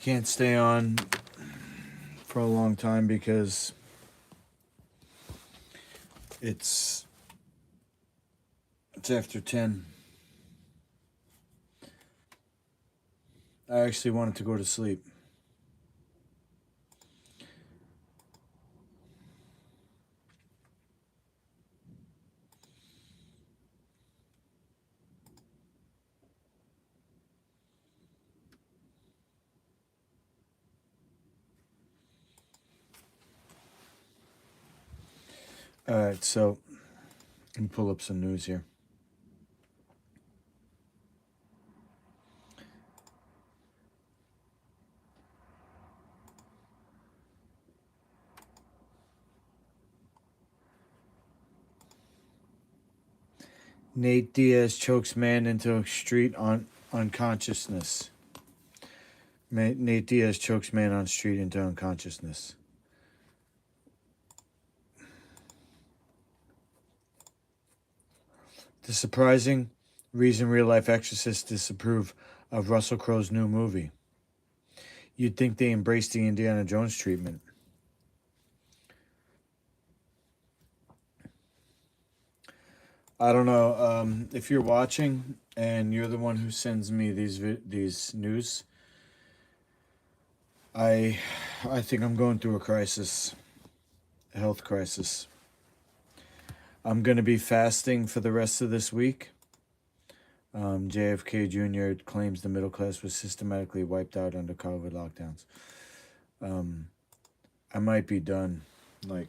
can't stay on for a long time because it's after 10. I actually wanted to go to sleep. All right, so let me pull up some news here. Nate Diaz chokes man into street on unconsciousness. Nate Diaz chokes man on street into unconsciousness. The surprising reason real-life exorcists disapprove of Russell Crowe's new movie. You'd think they embraced the Indiana Jones treatment. I don't know if you're watching and you're the one who sends me these news. I think I'm going through a crisis, a health crisis. I'm going to be fasting for the rest of this week. JFK Jr. claims the middle class was systematically wiped out under COVID lockdowns. I might be done. Like,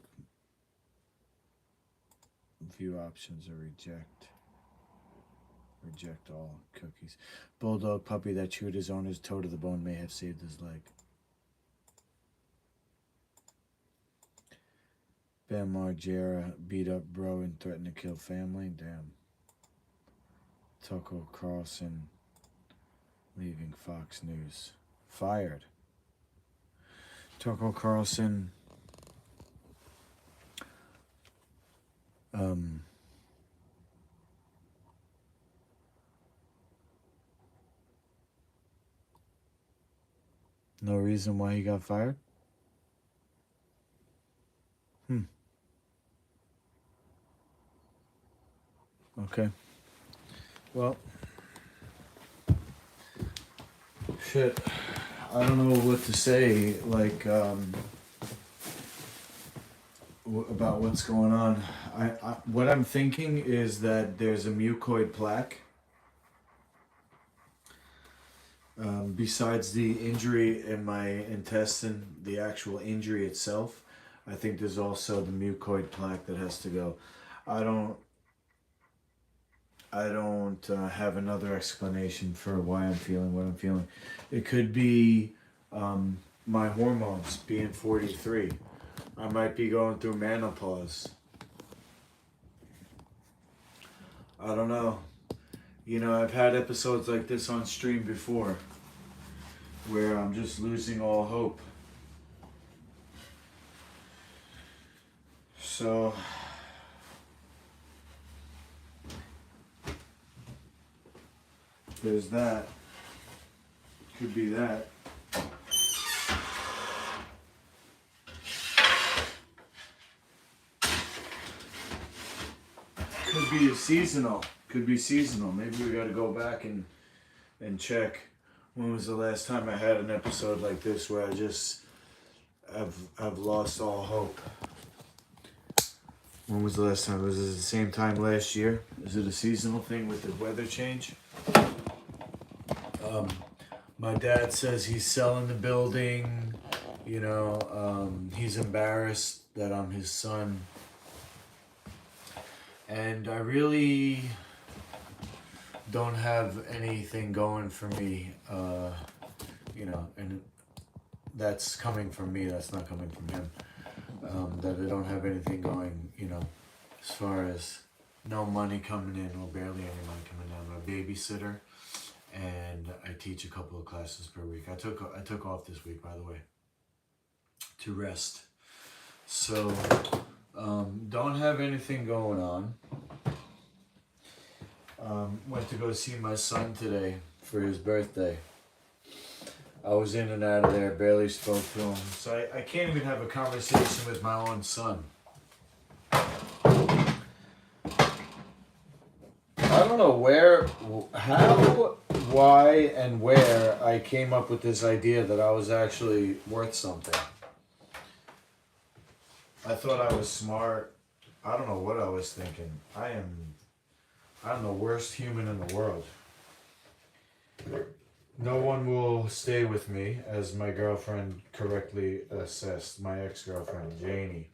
view options or reject. Reject all cookies. Bulldog puppy that chewed his owner's toe to the bone may have saved his leg. Bam Margera beat up bro and threatened to kill family. Damn. Tucker Carlson leaving Fox News. Fired. Tucker Carlson no reason why he got fired? Okay. Well, shit. I don't know what to say, like, about what's going on. What I'm thinking is that there's a mucoid plaque. Besides the injury in my intestine, the actual injury itself, I think there's also the mucoid plaque that has to go. I don't have another explanation for why I'm feeling what I'm feeling. It could be my hormones being 43. I might be going through menopause. I don't know. You know, I've had episodes like this on stream before where I'm just losing all hope. So there's that. Could be that. Could be seasonal. Could be seasonal. Maybe we got to go back and check. When was the last time I had an episode like this where I just I've lost all hope? When was the last time? Was it the same time last year? Is it a seasonal thing with the weather change? My dad says he's selling the building. You know, he's embarrassed that I'm his son. And I really don't have anything going for me, you know, and that's coming from me, that's not coming from him. That I don't have anything going, you know, as far as no money coming in or barely any money coming in. I'm a babysitter and I teach a couple of classes per week. I took off this week, by the way, to rest. So don't have anything going on. Went to go see my son today for his birthday. I was in and out of there, barely spoke to him. So I can't even have a conversation with my own son. I don't know how, why, and where I came up with this idea that I was actually worth something. I thought I was smart. I don't know what I was thinking. I'm the worst human in the world. No one will stay with me, as my girlfriend correctly assessed, my ex-girlfriend, Janie.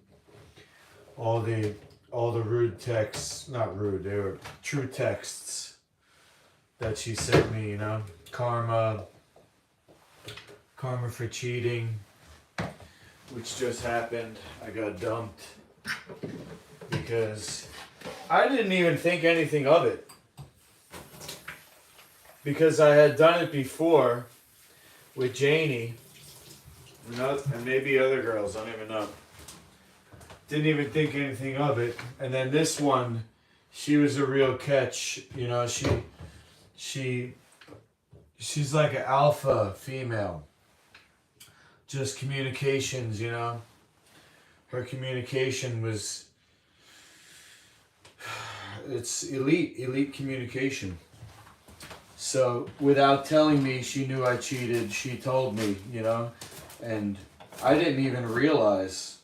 All the rude texts, not rude, they were true texts that she sent me, you know. Karma for cheating, which just happened. I got dumped because I didn't even think anything of it. Because I had done it before with Janie, and maybe other girls, I don't even know. Didn't even think anything of it. And then this one, she was a real catch. You know, she's like an alpha female. Just communications, you know. Her communication was, it's elite communication. So without telling me, she knew I cheated. She told me, you know, and I didn't even realize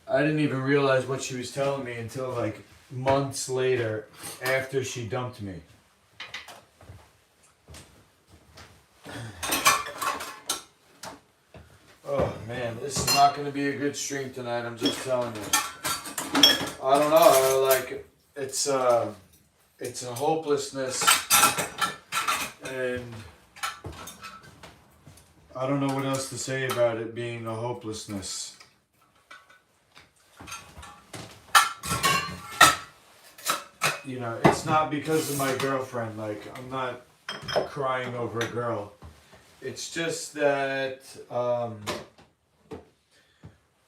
what she was telling me until like months later after she dumped me. Oh man, this is not going to be a good stream tonight, I'm just telling you. I don't know, like, it's a hopelessness, and I don't know what else to say about it being a hopelessness. You know, it's not because of my girlfriend, like, I'm not crying over a girl. It's just that,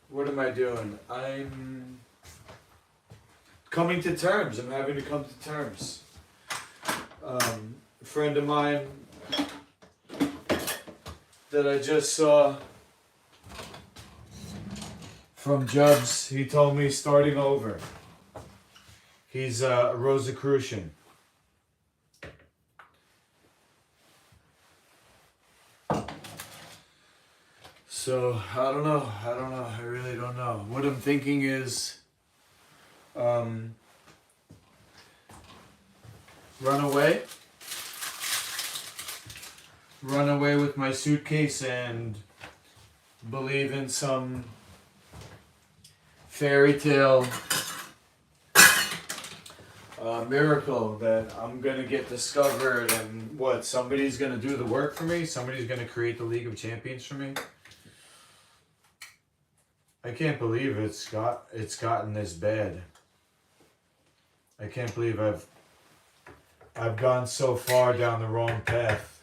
what am I doing? I'm coming to terms. I'm having to come to terms. A friend of mine that I just saw from Jubs, he told me starting over. He's a Rosicrucian. So, I don't know. I really don't know. What I'm thinking is, run away. Run away with my suitcase and believe in some fairy tale miracle that I'm going to get discovered, and what, somebody's going to do the work for me? Somebody's going to create the League of Champions for me? I can't believe it's gotten this bad. I can't believe I've gone so far down the wrong path.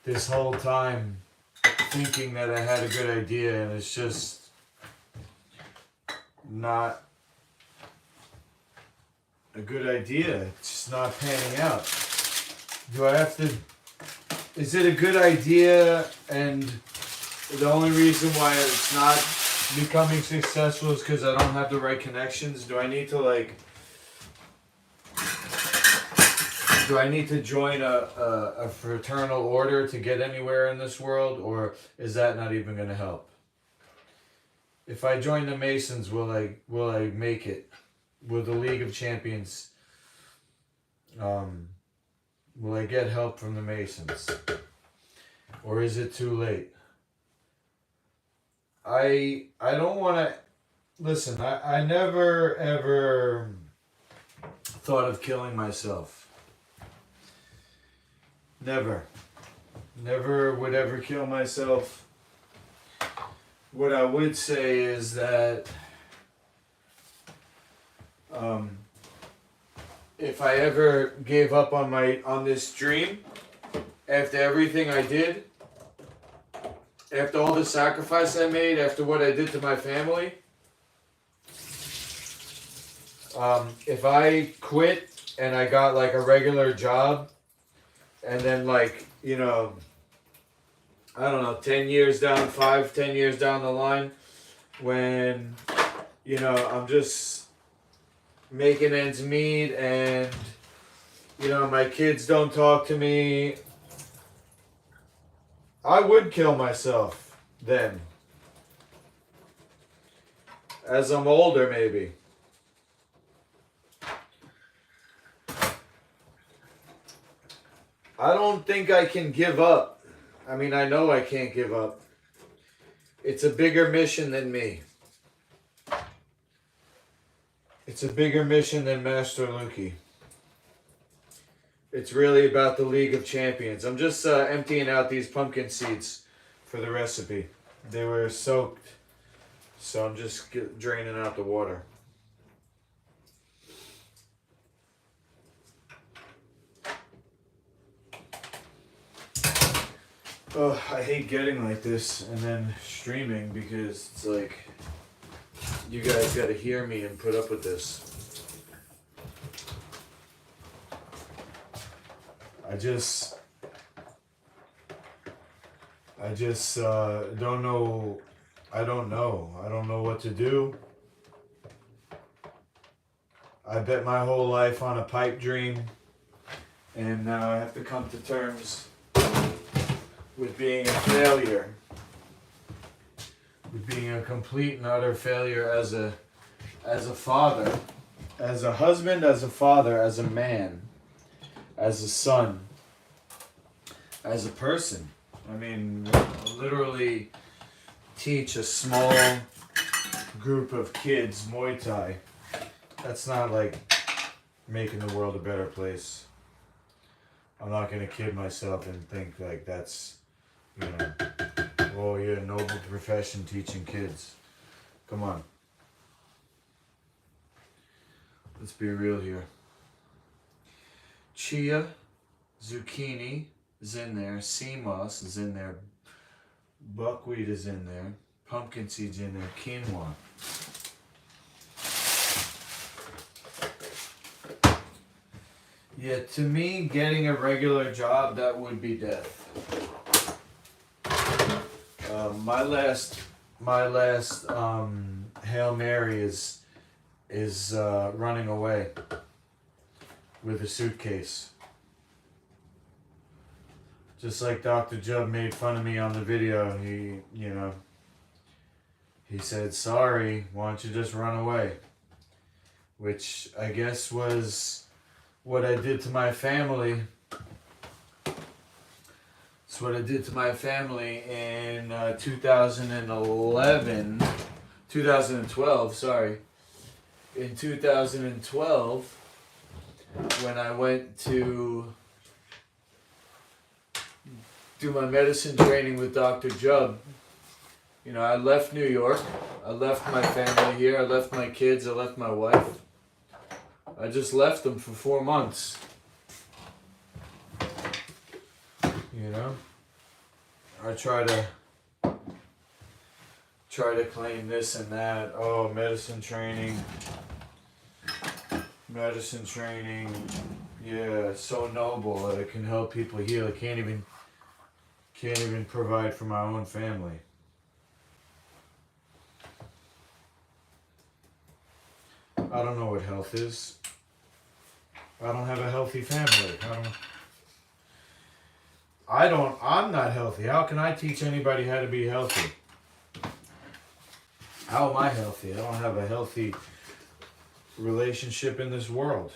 This whole time thinking that I had a good idea, and it's just not a good idea. It's just not panning out. Is it a good idea, and the only reason why it's not becoming successful is because I don't have the right connections? Do I need to join a fraternal order to get anywhere in this world, or is that not even going to help? If I join the Masons, will I make it? Will the League of Champions, will I get help from the Masons? Or is it too late? I don't want to... Listen, I never ever thought of killing myself. Never. Never would ever kill myself. What I would say is that if I ever gave up on this dream, after everything I did, after all the sacrifice I made, after what I did to my family, if I quit and I got like a regular job And then like, I don't know, 10 years down, 5, 10 years down the line, when, I'm just making ends meet and, my kids don't talk to me, I would kill myself then. As I'm older, maybe. I don't think I can give up. I mean, I know I can't give up. It's a bigger mission than me. It's a bigger mission than Master Luki. It's really about the League of Champions. I'm just emptying out these pumpkin seeds for the recipe. They were soaked, so I'm just draining out the water. Oh, I hate getting like this and then streaming because it's like you guys got to hear me and put up with this. I just don't know. I don't know what to do. I bet my whole life on a pipe dream, and now I have to come to terms with being a failure. With being a complete and utter failure as a father, as a husband, as a father, as a man, as a son, as a person. I mean, literally teach a small group of kids Muay Thai. That's not like making the world a better place. I'm not going to kid myself and think like that's, oh, you're a noble profession teaching kids. Come on. Let's be real here. Chia, zucchini is in there. Sea moss is in there. Buckwheat is in there. Pumpkin seeds in there. Quinoa. Yeah, to me, getting a regular job, that would be death. My last Hail Mary is running away with a suitcase. Just like Dr. Jubb made fun of me on the video, he said, sorry, why don't you just run away? Which I guess was what I did to my family. It's what I did to my family in 2012, sorry. In 2012, when I went to do my medicine training with Dr. Jubb, I left New York. I left my family here. I left my kids. I left my wife. I just left them for 4 months. I try to claim this and that. Oh, medicine training. Yeah, so noble that it can help people heal. I can't even provide for my own family. I don't know what health is. I don't have a healthy family. I'm not healthy. How can I teach anybody how to be healthy? How am I healthy? I don't have a healthy relationship in this world.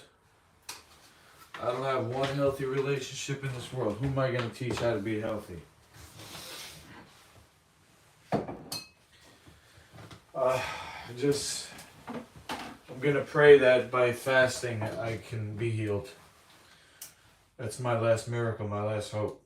I don't have one healthy relationship in this world. Who am I going to teach how to be healthy? I'm going to pray that by fasting I can be healed. That's my last miracle, my last hope.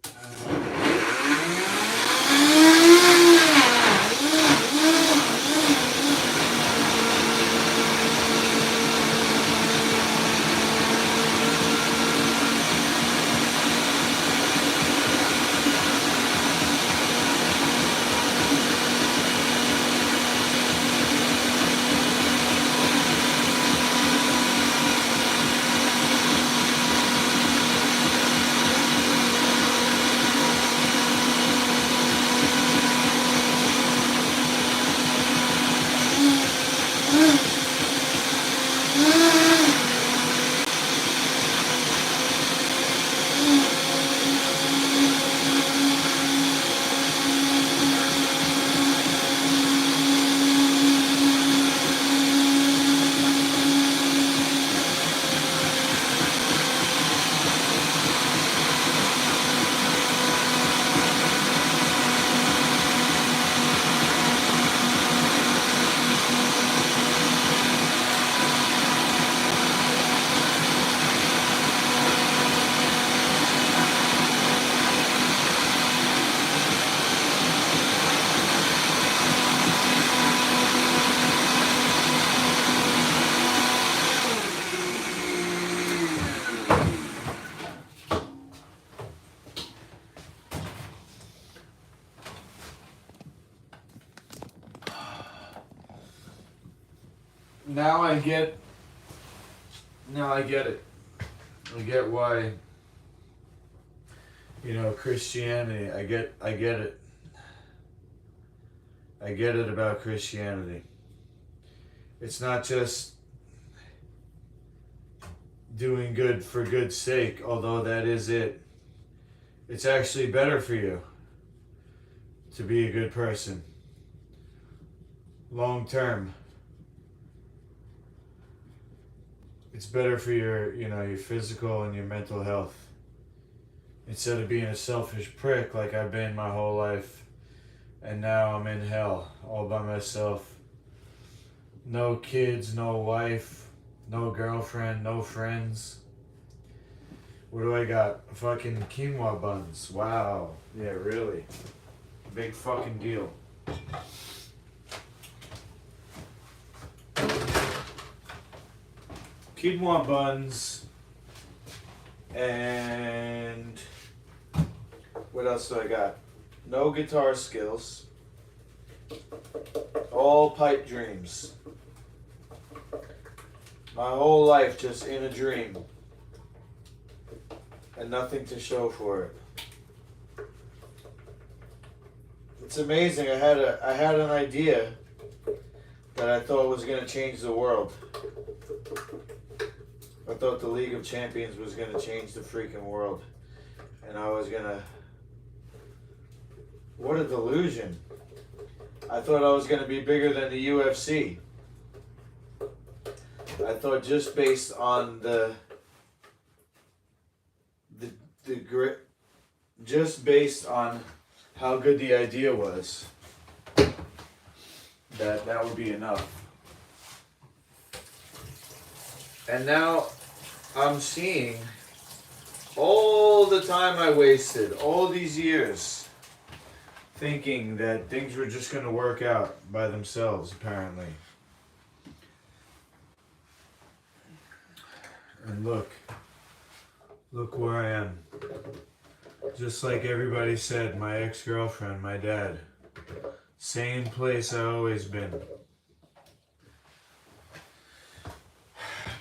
now I get it. I get why, Christianity, I get it. I get it about Christianity. It's not just doing good for good's sake, although that is it. It's actually better for you to be a good person. Long term. It's better for your physical and your mental health. Instead of being a selfish prick like I've been my whole life, and now I'm in hell all by myself. No kids, no wife, no girlfriend, no friends. What do I got? Fucking quinoa buns. Wow. Yeah, really. Big fucking deal. Quinoa buns. And what else do I got? No guitar skills. All pipe dreams. My whole life just in a dream. And nothing to show for it. It's amazing. I had an idea that I thought was going to change the world. I thought the League of Champions was going to change the freaking world. And I was going to... What a delusion. I thought I was going to be bigger than the UFC. I thought just based on the grit, just based on how good the idea was, that would be enough. And now I'm seeing all the time I wasted, all these years, thinking that things were just going to work out by themselves, apparently. And look where I am. Just like everybody said, my ex-girlfriend, my dad. Same place I always been.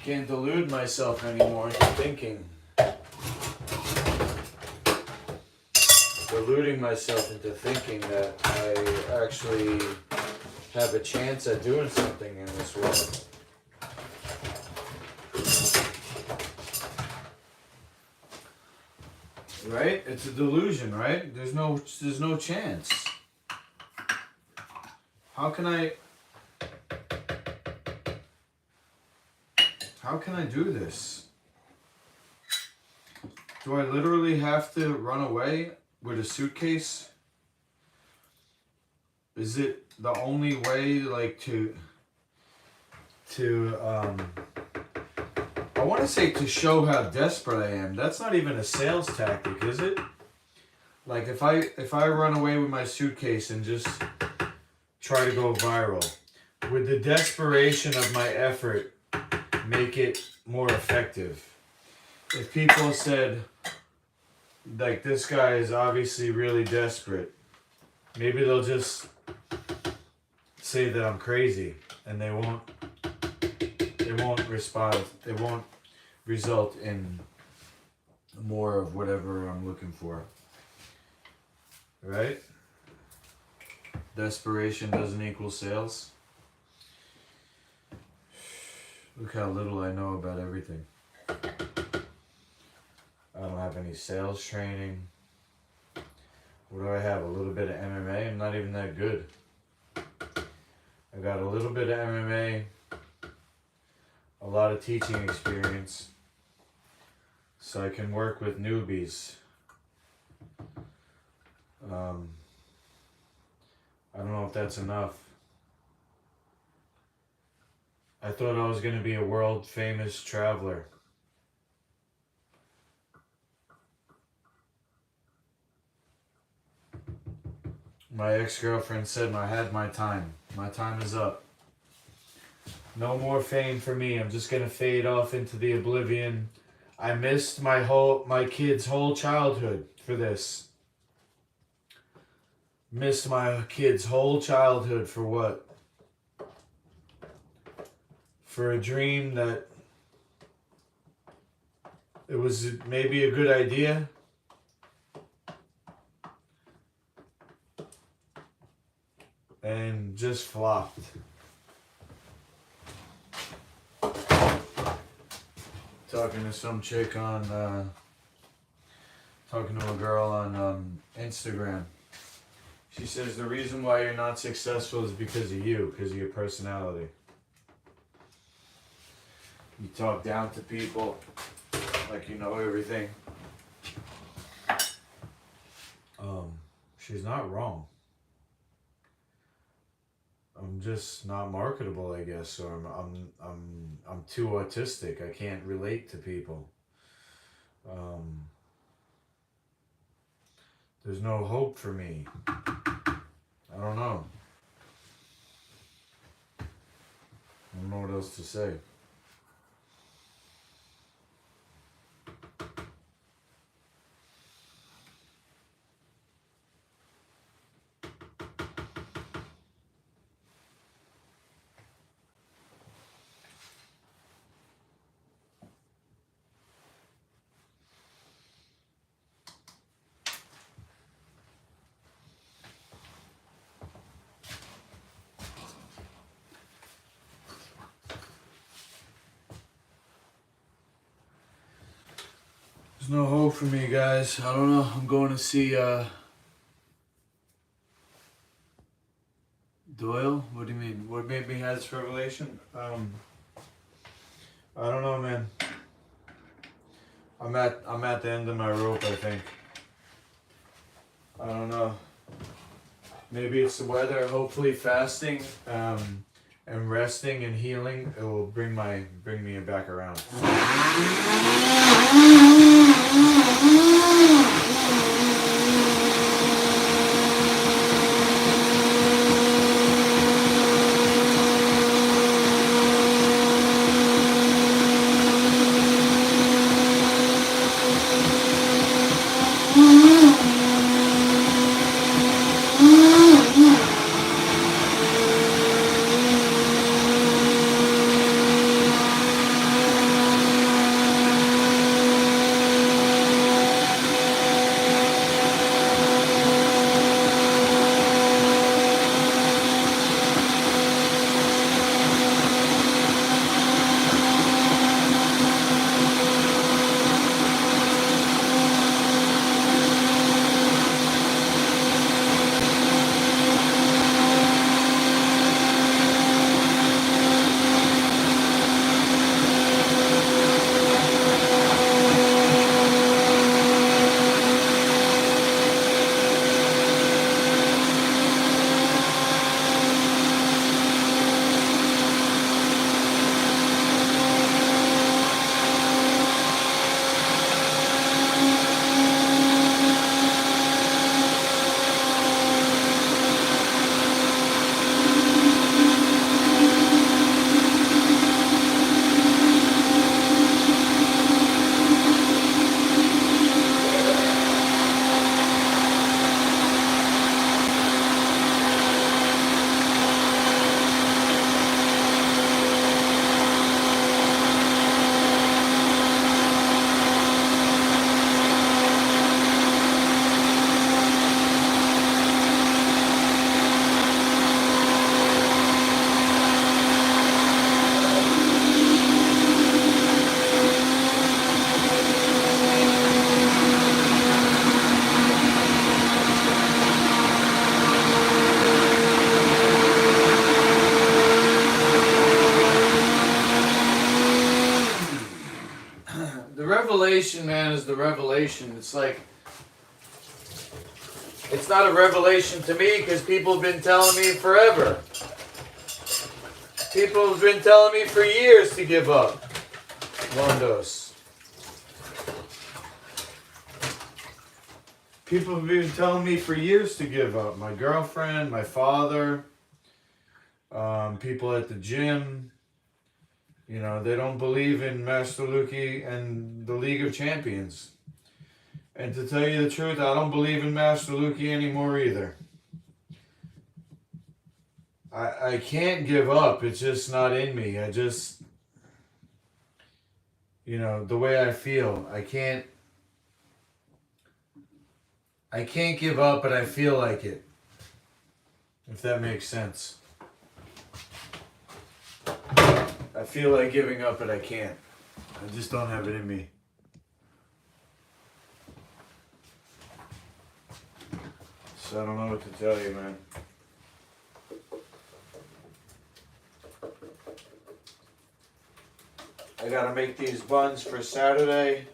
Can't delude myself anymore into thinking. Deluding myself into thinking that I actually have a chance at doing something in this world. Right? It's a delusion, right? There's no chance. How can I do this? Do I literally have to run away with a suitcase? Is it the only way, like, I want to say to show how desperate I am. That's not even a sales tactic, is it? Like, if I run away with my suitcase and just try to go viral, would the desperation of my effort make it more effective? If people said, like, this guy is obviously really desperate, maybe they'll just say that I'm crazy, and they won't respond. They won't result in more of whatever I'm looking for. Right? Desperation doesn't equal sales. Look how little I know about everything. I don't have any sales training. What do I have? A little bit of MMA? I'm not even that good. I got a little bit of MMA, a lot of teaching experience, so I can work with newbies. I don't know if that's enough. I thought I was going to be a world famous traveler. My ex-girlfriend said I had my time. My time is up. No more fame for me. I'm just going to fade off into the oblivion. I missed my kid's whole childhood for this. Missed my kid's whole childhood for what? for a dream that it was maybe a good idea. And just flopped. Talking to some chick on, talking to a girl on Instagram. She says the reason why you're not successful is because of you, because of your personality. You talk down to people like you know everything. She's not wrong. I'm just not marketable, I guess, or I'm too autistic. I can't relate to people. There's no hope for me. I don't know. I don't know what else to say. There's no hope for me, guys. I don't know. I'm going to see Doyle. What do you mean? What made me have this revelation? I don't know, man. I'm at the end of my rope, I think. I don't know. Maybe it's the weather. Hopefully, fasting and resting and healing, it will bring me back around. Revelation, man, is the revelation. It's like, it's not a revelation to me because people have been telling me forever. People have been telling me for years to give up. Londos. People have been telling me for years to give up. My girlfriend, my father, people at the gym. You know, they don't believe in Master Luki and the League of Champions. And to tell you the truth, I don't believe in Master Luki anymore either. I can't give up. It's just not in me. I just you know, the way I feel. I can't give up, but I feel like it. If that makes sense. I feel like giving up, but I can't. I just don't have it in me. So I don't know what to tell you, man. I gotta make these buns for Saturday.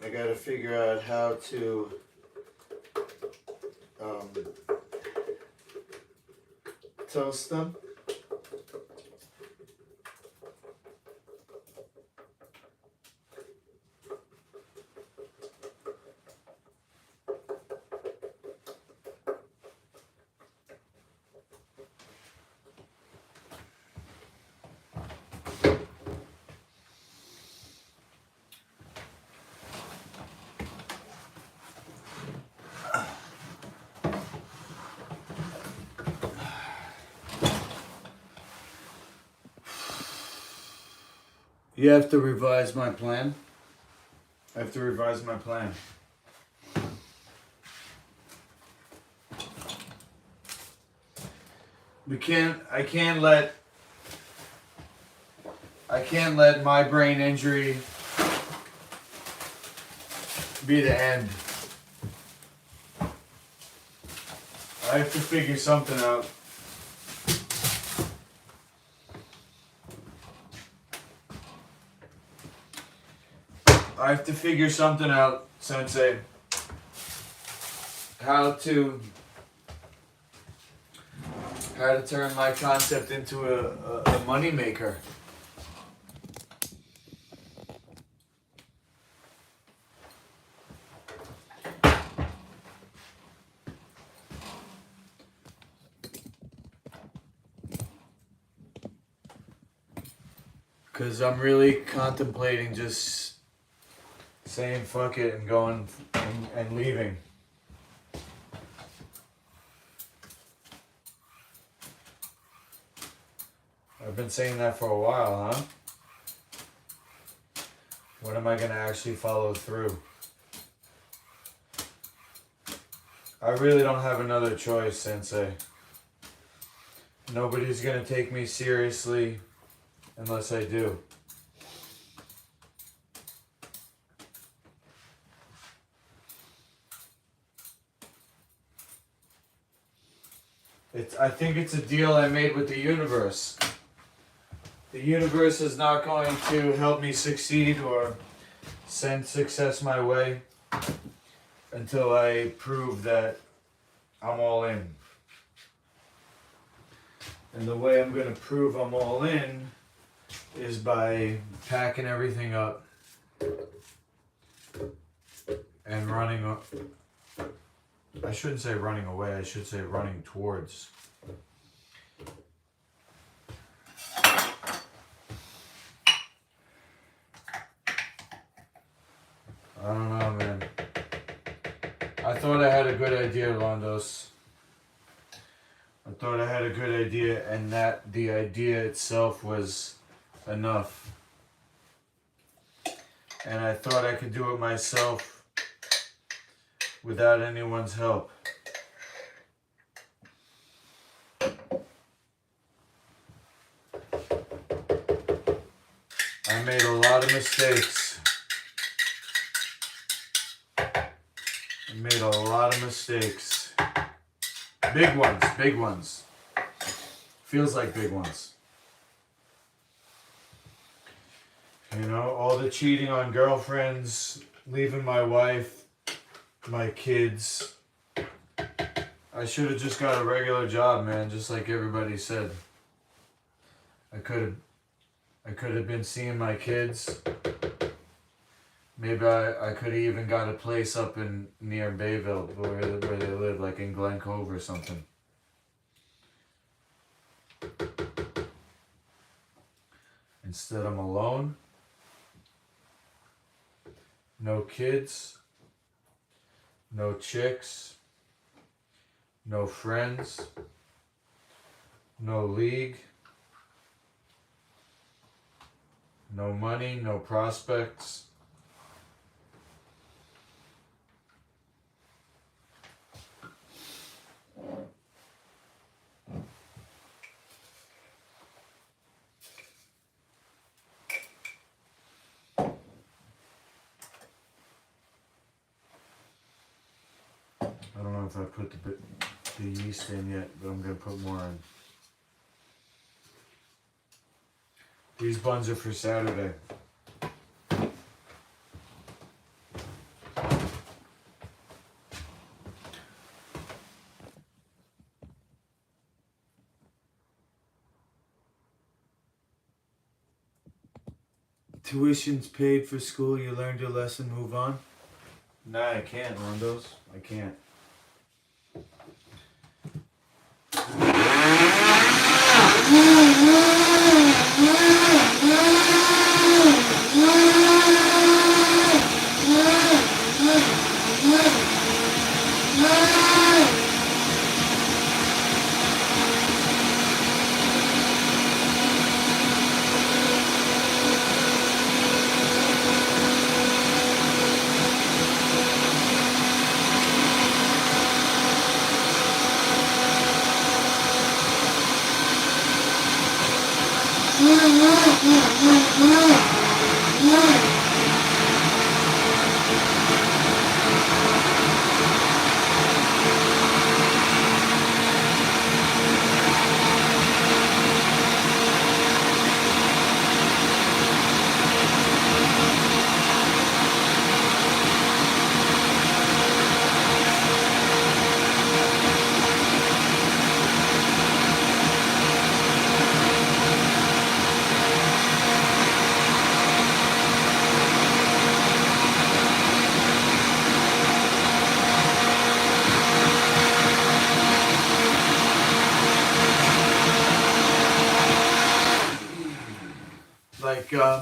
I gotta figure out how to toast them. You have to revise my plan. I have to revise my plan. I can't let my brain injury be the end. I have to figure something out. I have to figure something out, Sensei. How to turn my concept into a money maker. Because I'm really contemplating just saying fuck it and going and leaving. I've been saying that for a while, huh? When am I going to actually follow through? I really don't have another choice, Sensei. Nobody's going to take me seriously unless I do. I think it's a deal I made with the universe. The universe is not going to help me succeed or send success my way until I prove that I'm all in. And the way I'm going to prove I'm all in is by packing everything up and running. I shouldn't say running away, I should say running towards. I don't know, man. I thought I had a good idea, Londos. I thought I had a good idea, and that the idea itself was enough. And I thought I could do it myself without anyone's help. I made a lot of mistakes. Made a lot of mistakes. Big ones, big ones. Feels like big ones. You know, all the cheating on girlfriends, leaving my wife, my kids. I should have just got a regular job, man, just like everybody said. I could have been seeing my kids. Maybe I could have even got a place up in near Bayville where they live, like in Glen Cove or something. Instead, I'm alone. No kids. No chicks. No friends. no league, no money, no prospects. I don't know if I put the yeast in yet, but I'm going to put more in. These buns are for Saturday. Tuition's paid for school, you learned your lesson, move on? Nah, I can't, Rondos. I can't.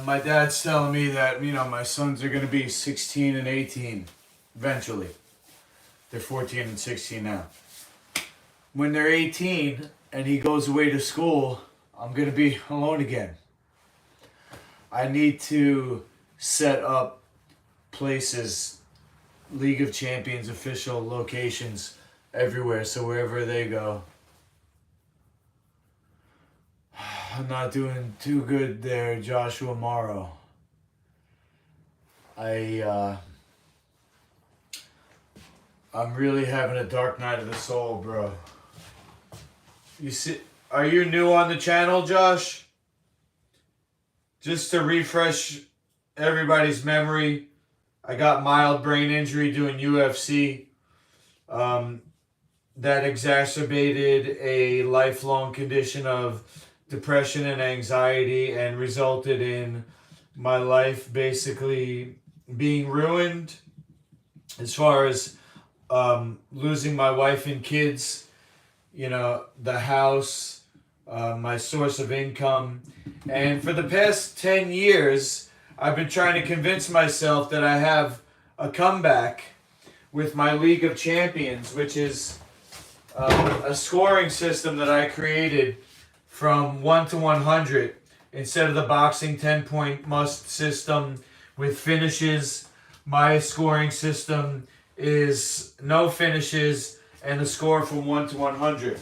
My dad's telling me that, my sons are going to be 16 and 18 eventually. They're 14 and 16 now. When they're 18 and he goes away to school, I'm going to be alone again. I need to set up places, League of Champions official locations everywhere, so wherever they go. I'm not doing too good there, Joshua Morrow. I'm really having a dark night of the soul, bro. You see, are you new on the channel, Josh? Just to refresh everybody's memory, I got mild brain injury doing UFC. That exacerbated a lifelong condition of depression and anxiety and resulted in my life basically being ruined as far as losing my wife and kids, the house, my source of income. And for the past 10 years, I've been trying to convince myself that I have a comeback with my League of Champions, which is a scoring system that I created from 1 to 100 instead of the boxing 10-point must system with finishes. My scoring system is no finishes and a score from 1 to 100.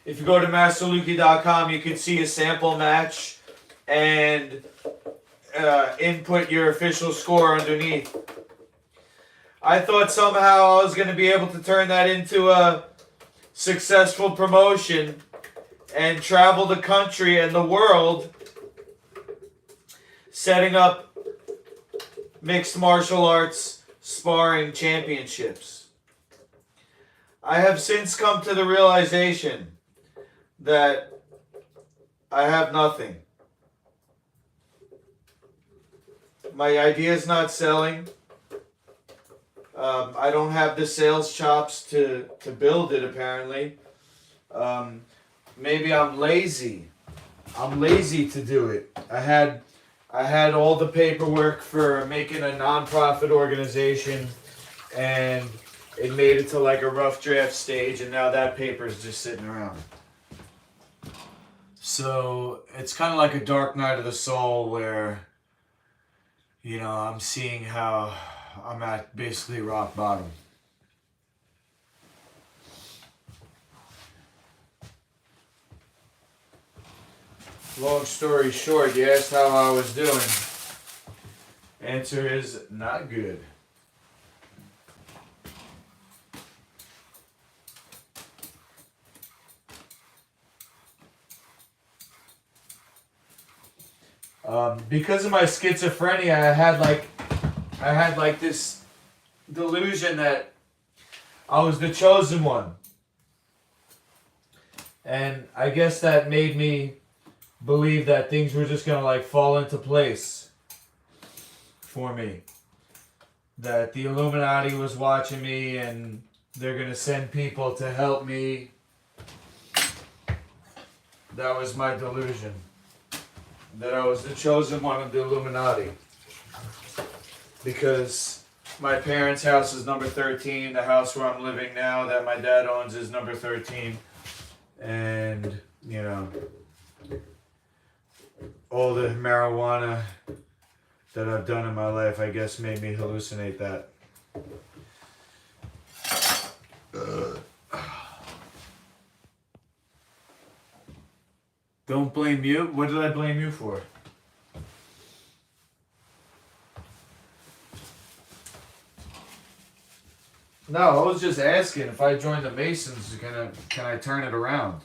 If you go to masterluki.com, you can see a sample match and input your official score underneath. I thought somehow I was going to be able to turn that into a successful promotion and travel the country and the world setting up mixed martial arts sparring championships. I have since come to the realization that I have nothing. My idea is not selling. I don't have the sales chops to build it, apparently. Maybe I'm lazy. I'm lazy to do it. I had all the paperwork for making a non-profit organization, and it made it to like a rough draft stage, and now that paper is just sitting around. So it's kind of like a dark night of the soul where, I'm seeing how I'm at basically rock bottom. Long story short, you asked how I was doing. Answer is not good. Because of my schizophrenia, I had like this delusion that I was the chosen one. And I guess that made me believe that things were just gonna like fall into place for me. That the Illuminati was watching me and they're gonna send people to help me. That was my delusion. That I was the chosen one of the Illuminati. Because my parents' house is number 13. The house where I'm living now that my dad owns is number 13. And, all the marijuana that I've done in my life, I guess, made me hallucinate that. Don't blame you. What did I blame you for? No, I was just asking if I join the Masons, can I turn it around?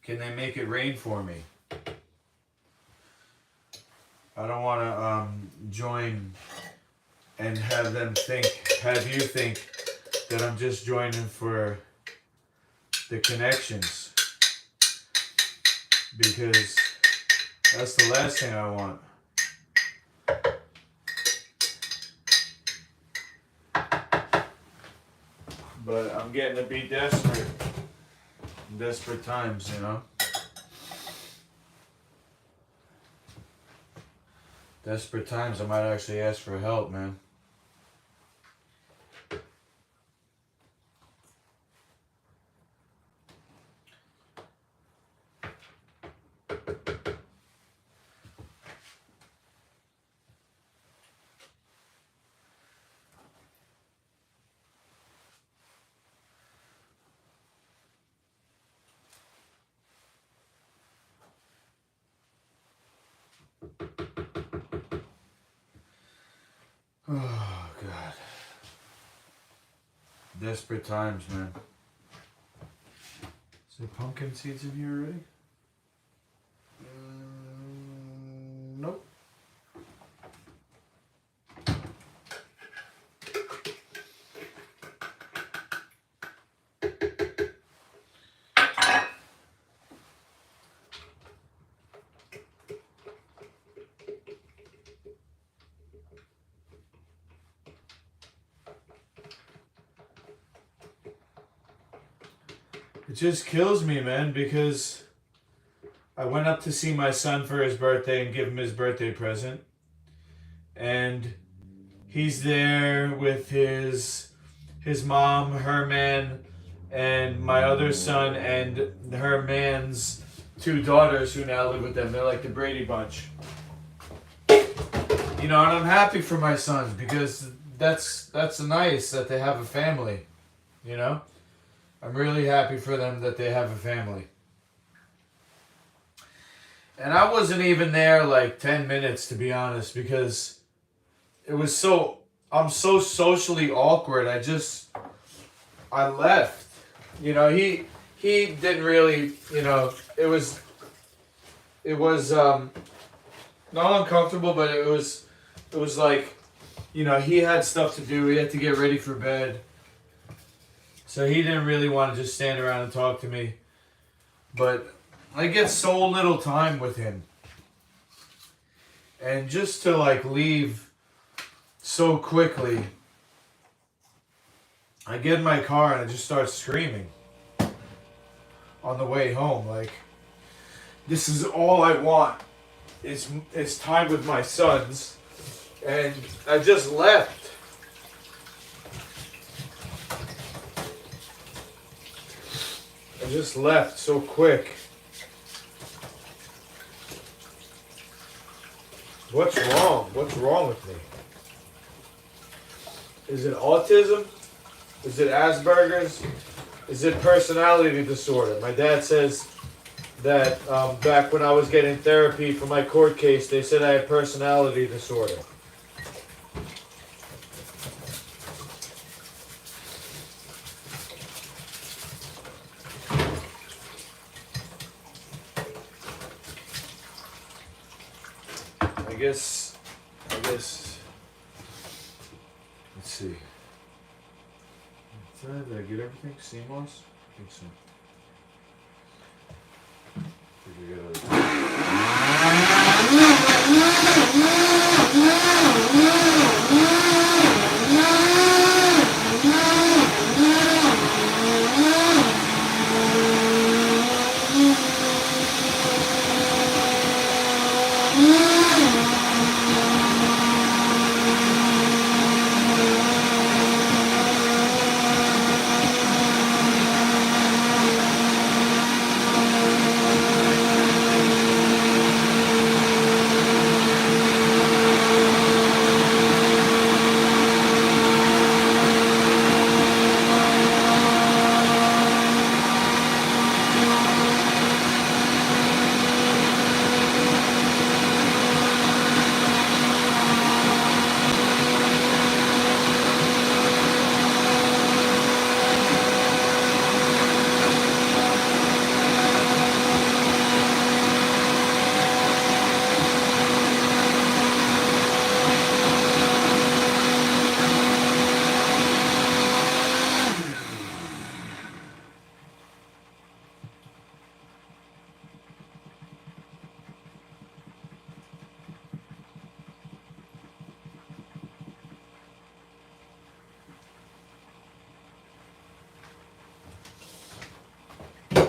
Can they make it rain for me? I don't want to join and have you think that I'm just joining for the connections. Because that's the last thing I want. But I'm getting to be desperate. Desperate times, Desperate times, I might actually ask for help, man. Oh, God. Desperate times, man. Is there pumpkin seeds in here already? Nope. It just kills me, man, because I went up to see my son for his birthday and give him his birthday present. And he's there with his mom, her man, and my other son and her man's 2 daughters who now live with them. They're like the Brady Bunch. And I'm happy for my sons because that's nice that they have a family, I'm really happy for them that they have a family. And I wasn't even there like 10 minutes, to be honest, because I'm so socially awkward. I left. He didn't really, it was not uncomfortable, but it was like, he had stuff to do. He had to get ready for bed. So he didn't really want to just stand around and talk to me. But I get so little time with him. And just to leave so quickly, I get in my car and I just start screaming on the way home. This is all I want is time with my sons. And I just left. I just left so quick. What's wrong? What's wrong with me? Is it autism? Is it Asperger's? Is it personality disorder? My dad says that back when I was getting therapy for my court case, they said I had personality disorder. I guess, let's see. Did I get everything? CMOS? I think so.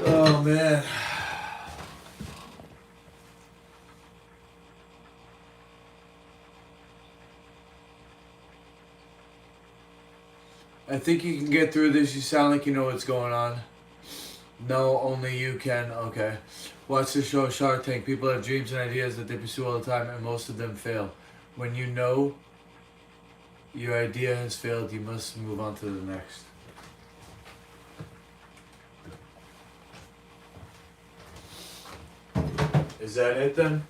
Oh man. I think you can get through this. You sound like you know what's going on. No, only you can. Okay. Watch the show Shark Tank. People have dreams and ideas that they pursue all the time, and most of them fail. When you know your idea has failed, you must move on to the next. Is that it then?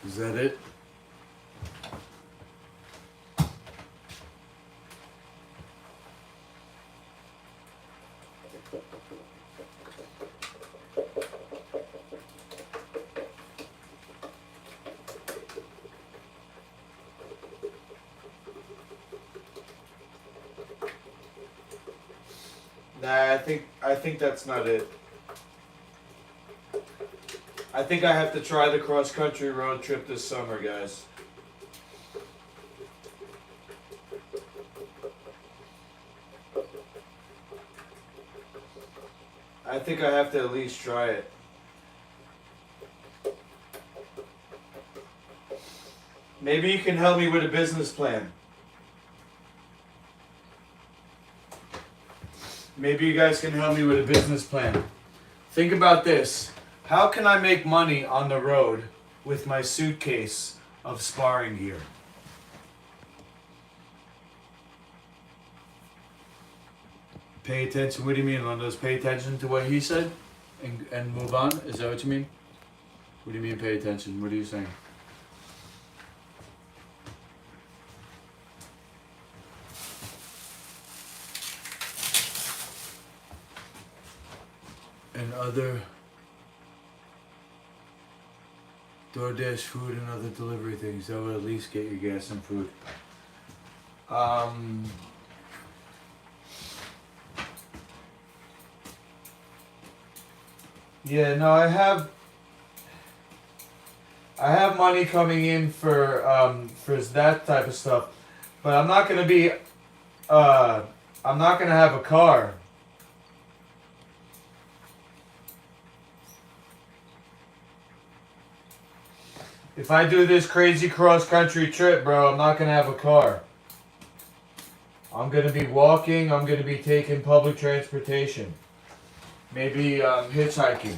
Is that it? Nah, I think that's not it. I think I have to try the cross-country road trip this summer, guys. I think I have to at least try it. Maybe you can help me with a business plan. Maybe you guys can help me with a business plan. Think about this. How can I make money on the road with my suitcase of sparring gear? Pay attention. What do you mean, Londos? Pay attention to what he said and move on? Is that what you mean? What do you mean pay attention? What are you saying? And other DoorDash food and other delivery things that will at least get you gas and food. Yeah, no, I have money coming in for that type of stuff, but I'm not gonna have a car. If I do this crazy cross-country trip, bro, I'm not going to have a car. I'm going to be walking. I'm going to be taking public transportation. Maybe hitchhiking.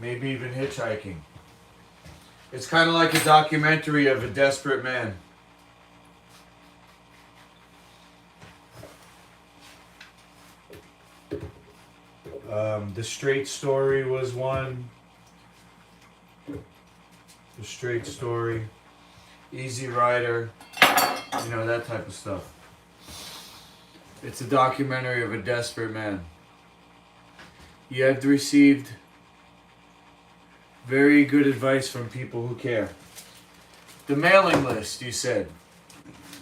maybe even hitchhiking. It's kind of like a documentary of a desperate man. The Straight Story was one. The Straight Story. Easy Rider. You know, that type of stuff. It's a documentary of a desperate man. You have received very good advice from people who care. The mailing list, you said,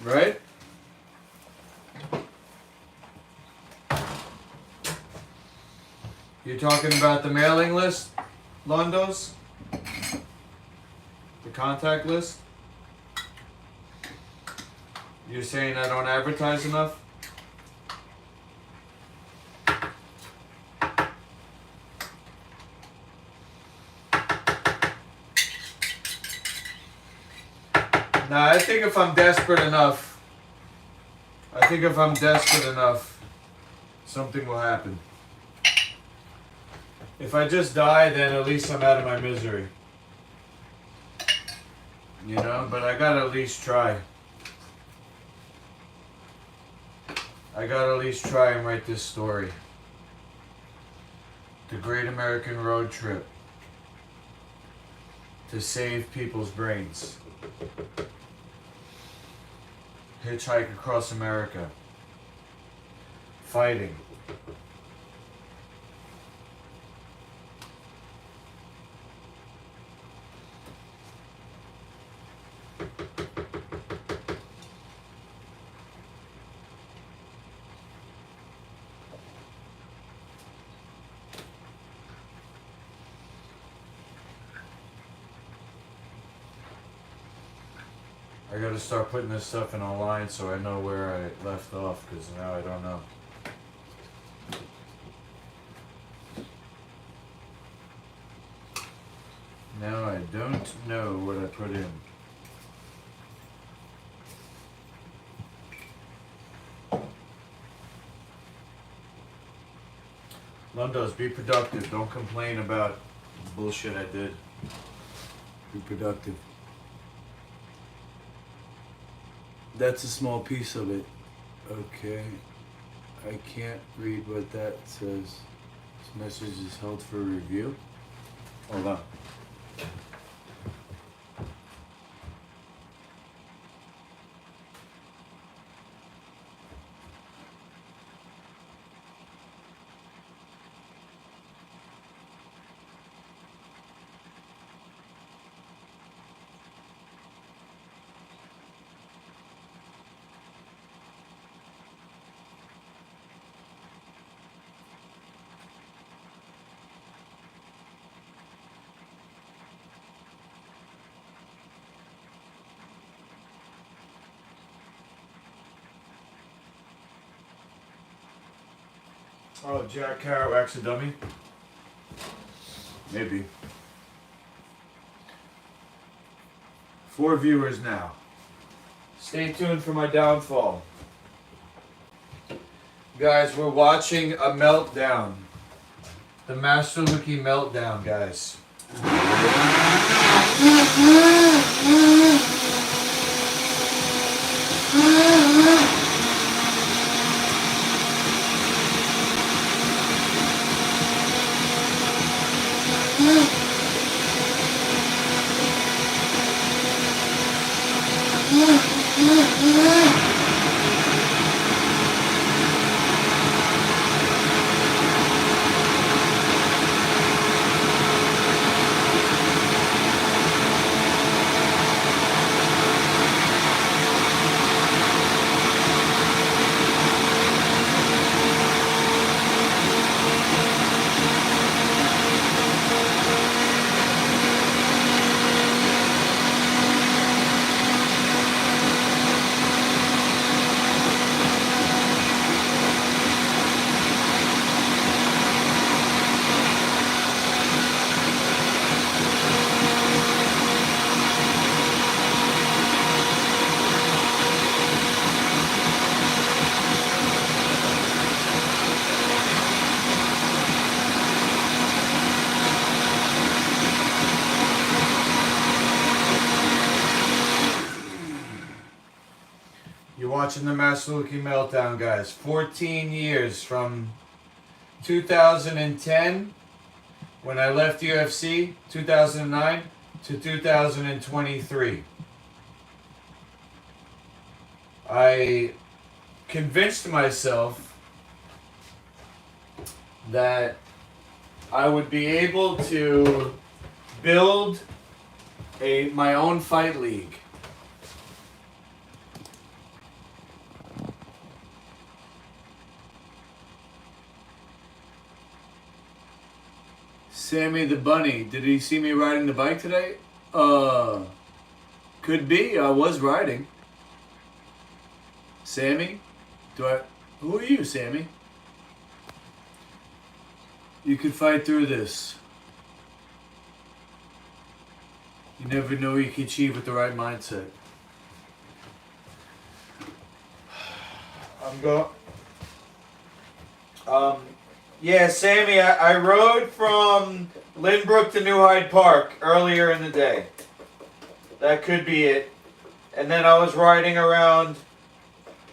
right? You're talking about the mailing list, Londos? The contact list? You're saying I don't advertise enough? Nah, I think if I'm desperate enough, something will happen. If I just die, then at least I'm out of my misery. You know, but I gotta at least try. I gotta at least try and write this story. The Great American Road Trip. To save people's brains. Hitchhike across America. Fighting. I gotta start putting this stuff in a line so I know where I left off, because now I don't know. Now I don't know what I put in. Lundos, be productive. Don't complain about the bullshit I did. Be productive. That's a small piece of it. Okay. I can't read what that says. This message is held for review. Hold on. Oh, Jack Kerouac's a dummy? Maybe. 4 viewers now. Stay tuned for my downfall. Guys, we're watching a meltdown. The Master Lucky meltdown, guys. watching the Masaluki Meltdown, guys. 14 years from 2010, when I left UFC, 2009, to 2023. I convinced myself that I would be able to build my own fight league. Sammy the Bunny, did he see me riding the bike today? Could be. I was riding. Sammy? Who are you, Sammy? You could fight through this. You never know what you can achieve with the right mindset. Yeah, Sammy, I rode from Lynbrook to New Hyde Park earlier in the day. That could be it. And then I was riding around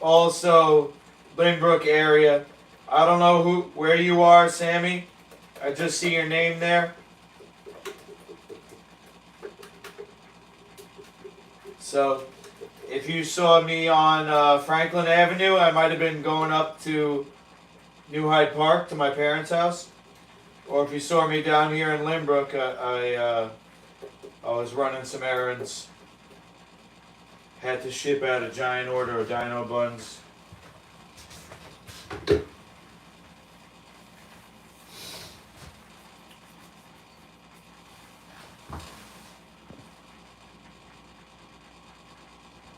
also Lynbrook area. I don't know where you are, Sammy. I just see your name there. So, if you saw me on Franklin Avenue, I might have been going up to New Hyde Park to my parents' house. Or if you saw me down here in Lynbrook, I was running some errands. Had to ship out a giant order of Dino BUNZ.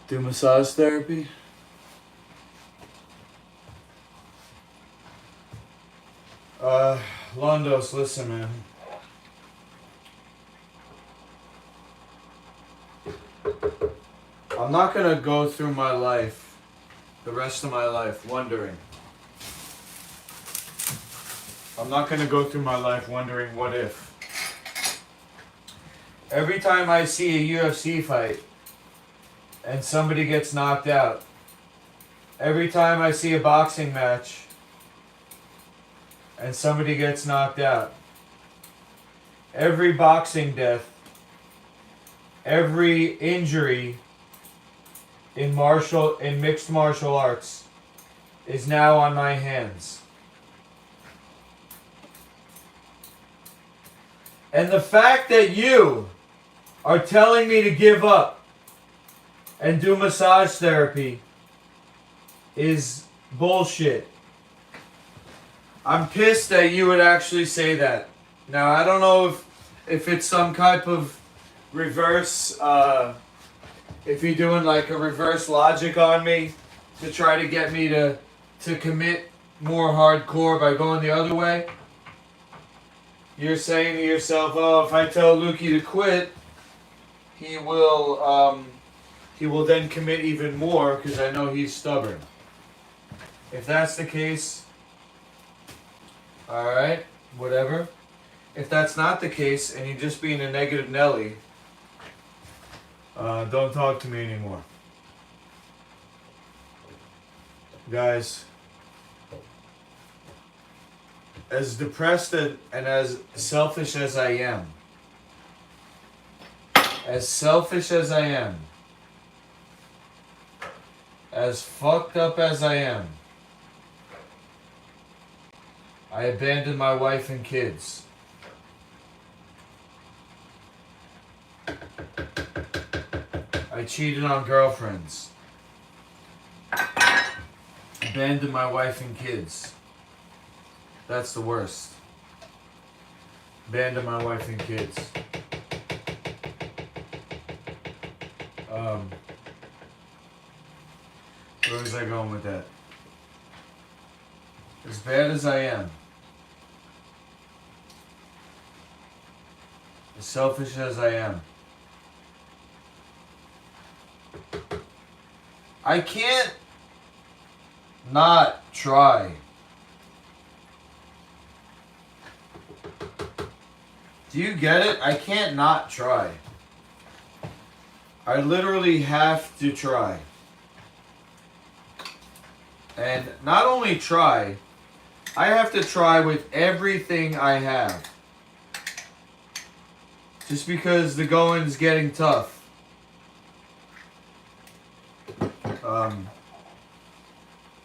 Do massage therapy? Londos, listen, man. I'm not gonna go through my life, the rest of my life, wondering. I'm not gonna go through my life wondering what if. Every time I see a UFC fight and somebody gets knocked out, every time I see a boxing match and somebody gets knocked out, every boxing death, every injury in mixed martial arts is now on my hands. And the fact that you are telling me to give up and do massage therapy is bullshit. I'm pissed that you would actually say that. Now, I don't know if it's some type of reverse, if you're doing like a reverse logic on me to try to get me to commit more hardcore by going the other way. You're saying to yourself, oh, if I tell Lukey to quit, he will then commit even more because I know he's stubborn. If that's the case, alright, whatever. If that's not the case and you're just being a negative Nelly, don't talk to me anymore. Guys, as depressed and as selfish as I am, as fucked up as I am, I abandoned my wife and kids. I cheated on girlfriends. Abandoned my wife and kids. That's the worst. Abandoned my wife and kids. Where was I going with that? As bad as I am, as selfish as I am, I can't not try. Do you get it? I can't not try. I literally have to try. And not only try, I have to try with everything I have. Just because the going's getting tough.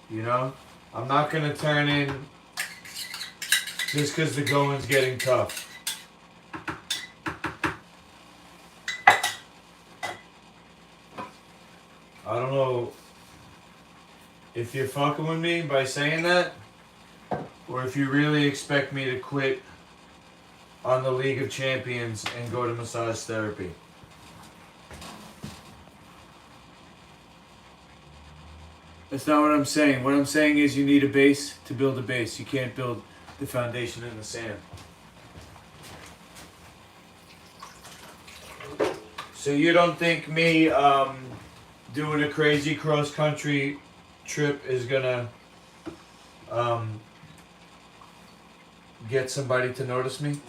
You know, I'm not going to turn in just because the going's getting tough. I don't know if you're fucking with me by saying that, or if you really expect me to quit on the League of Champions and go to massage therapy. That's not what I'm saying. What I'm saying is you need a base to build a base. You can't build the foundation in the sand. So you don't think me doing a crazy cross-country trip is gonna get somebody to notice me?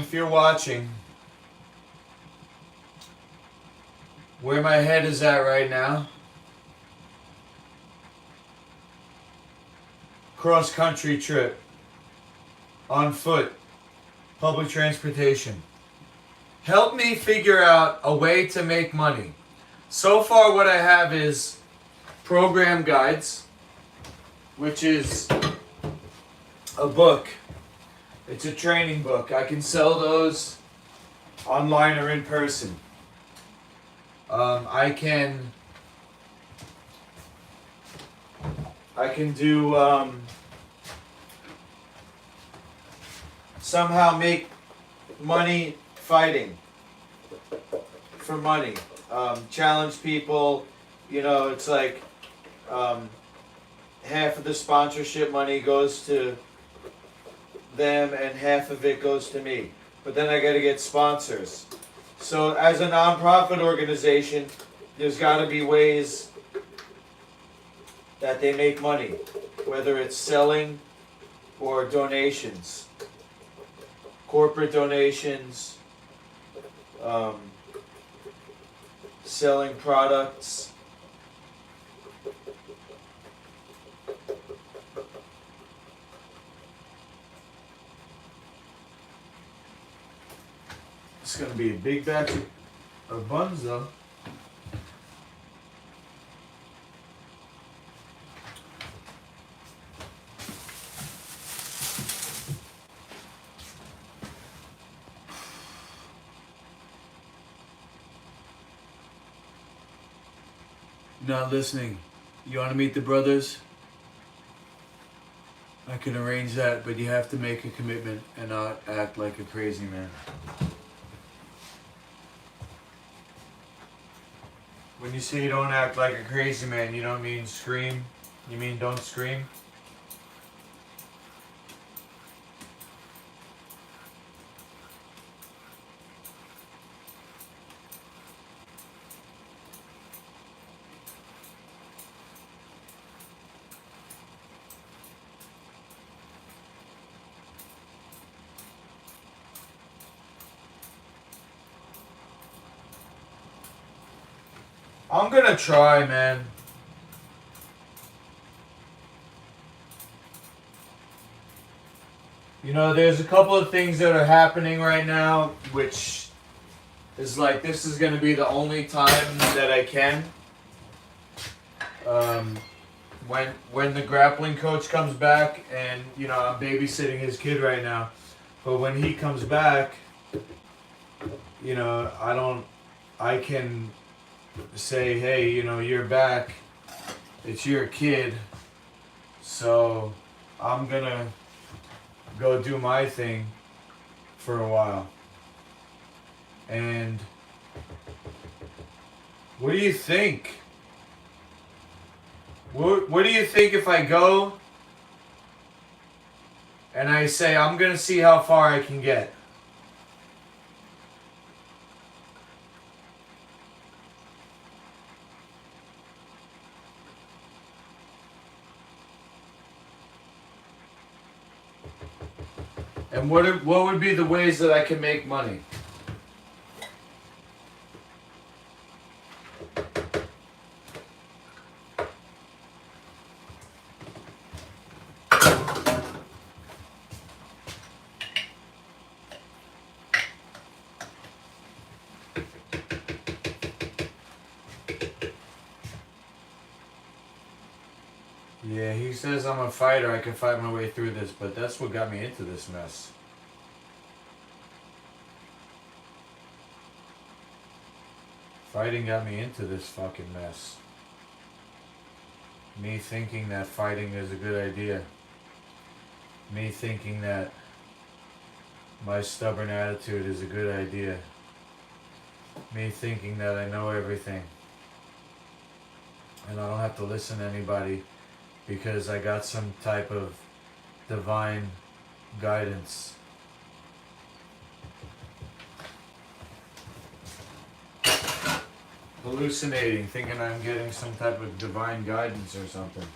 If you're watching, where my head is at right now, cross country trip, on foot, public transportation. Help me figure out a way to make money. So far what I have is program guides, which is a book. It's a training book. I can sell those online or in person. I can do somehow make money fighting for money. Challenge people. You know, it's like half of the sponsorship money goes to them and half of it goes to me. But then I got to get sponsors. So as a non-profit organization, there's got to be ways that they make money, whether it's selling or donations, corporate donations, selling products. It's going to be a big batch of BUNZ though. You're not listening. You want to meet the brothers? I can arrange that, but you have to make a commitment and not act like a crazy man. When you say you don't act like a crazy man, you don't mean scream? You mean don't scream? I'm gonna try, man. You know, there's a couple of things that are happening right now, which is like, this is gonna be the only time that I can. When the grappling coach comes back, and you know, I'm babysitting his kid right now, but when he comes back, you know, I can say, hey, you know, you're back, it's your kid, so I'm gonna go do my thing for a while. And what do you think? What do you think if I go and I say I'm gonna see how far I can get? And what would be the ways that I can make money? Yeah, he says I'm a fighter, I can fight my way through this, but that's what got me into this mess. Fighting got me into this fucking mess. Me thinking that fighting is a good idea. Me thinking that my stubborn attitude is a good idea. Me thinking that I know everything. And I don't have to listen to anybody because I got some type of divine guidance. Hallucinating, thinking I'm getting some type of divine guidance or something.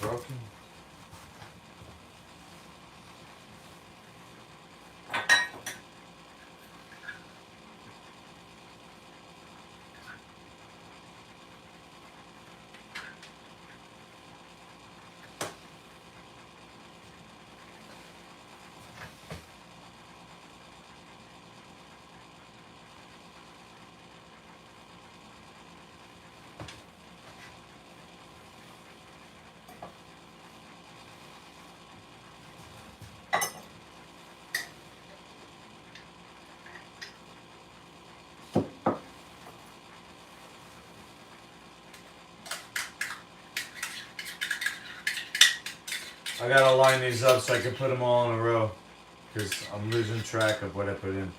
Broken. I gotta line these up so I can put them all in a row, because I'm losing track of what I put in.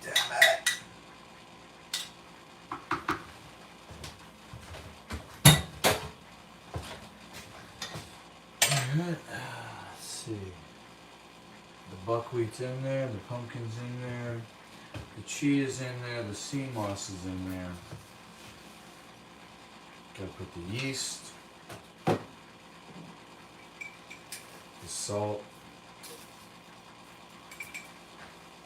Damn it. Alright, let's see. The buckwheat's in there, the pumpkin's in there, the chia is in there, the sea moss is in there. Gotta put the yeast. Salt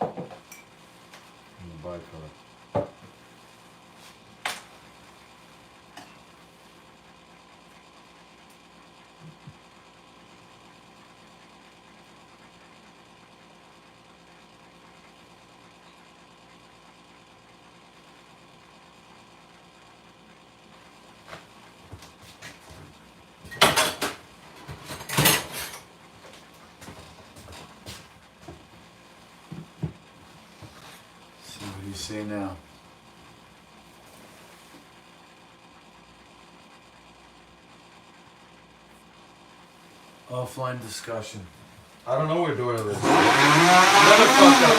and the bicarb. What do you say now? Offline discussion. I don't know where Dora lives. Motherfucker.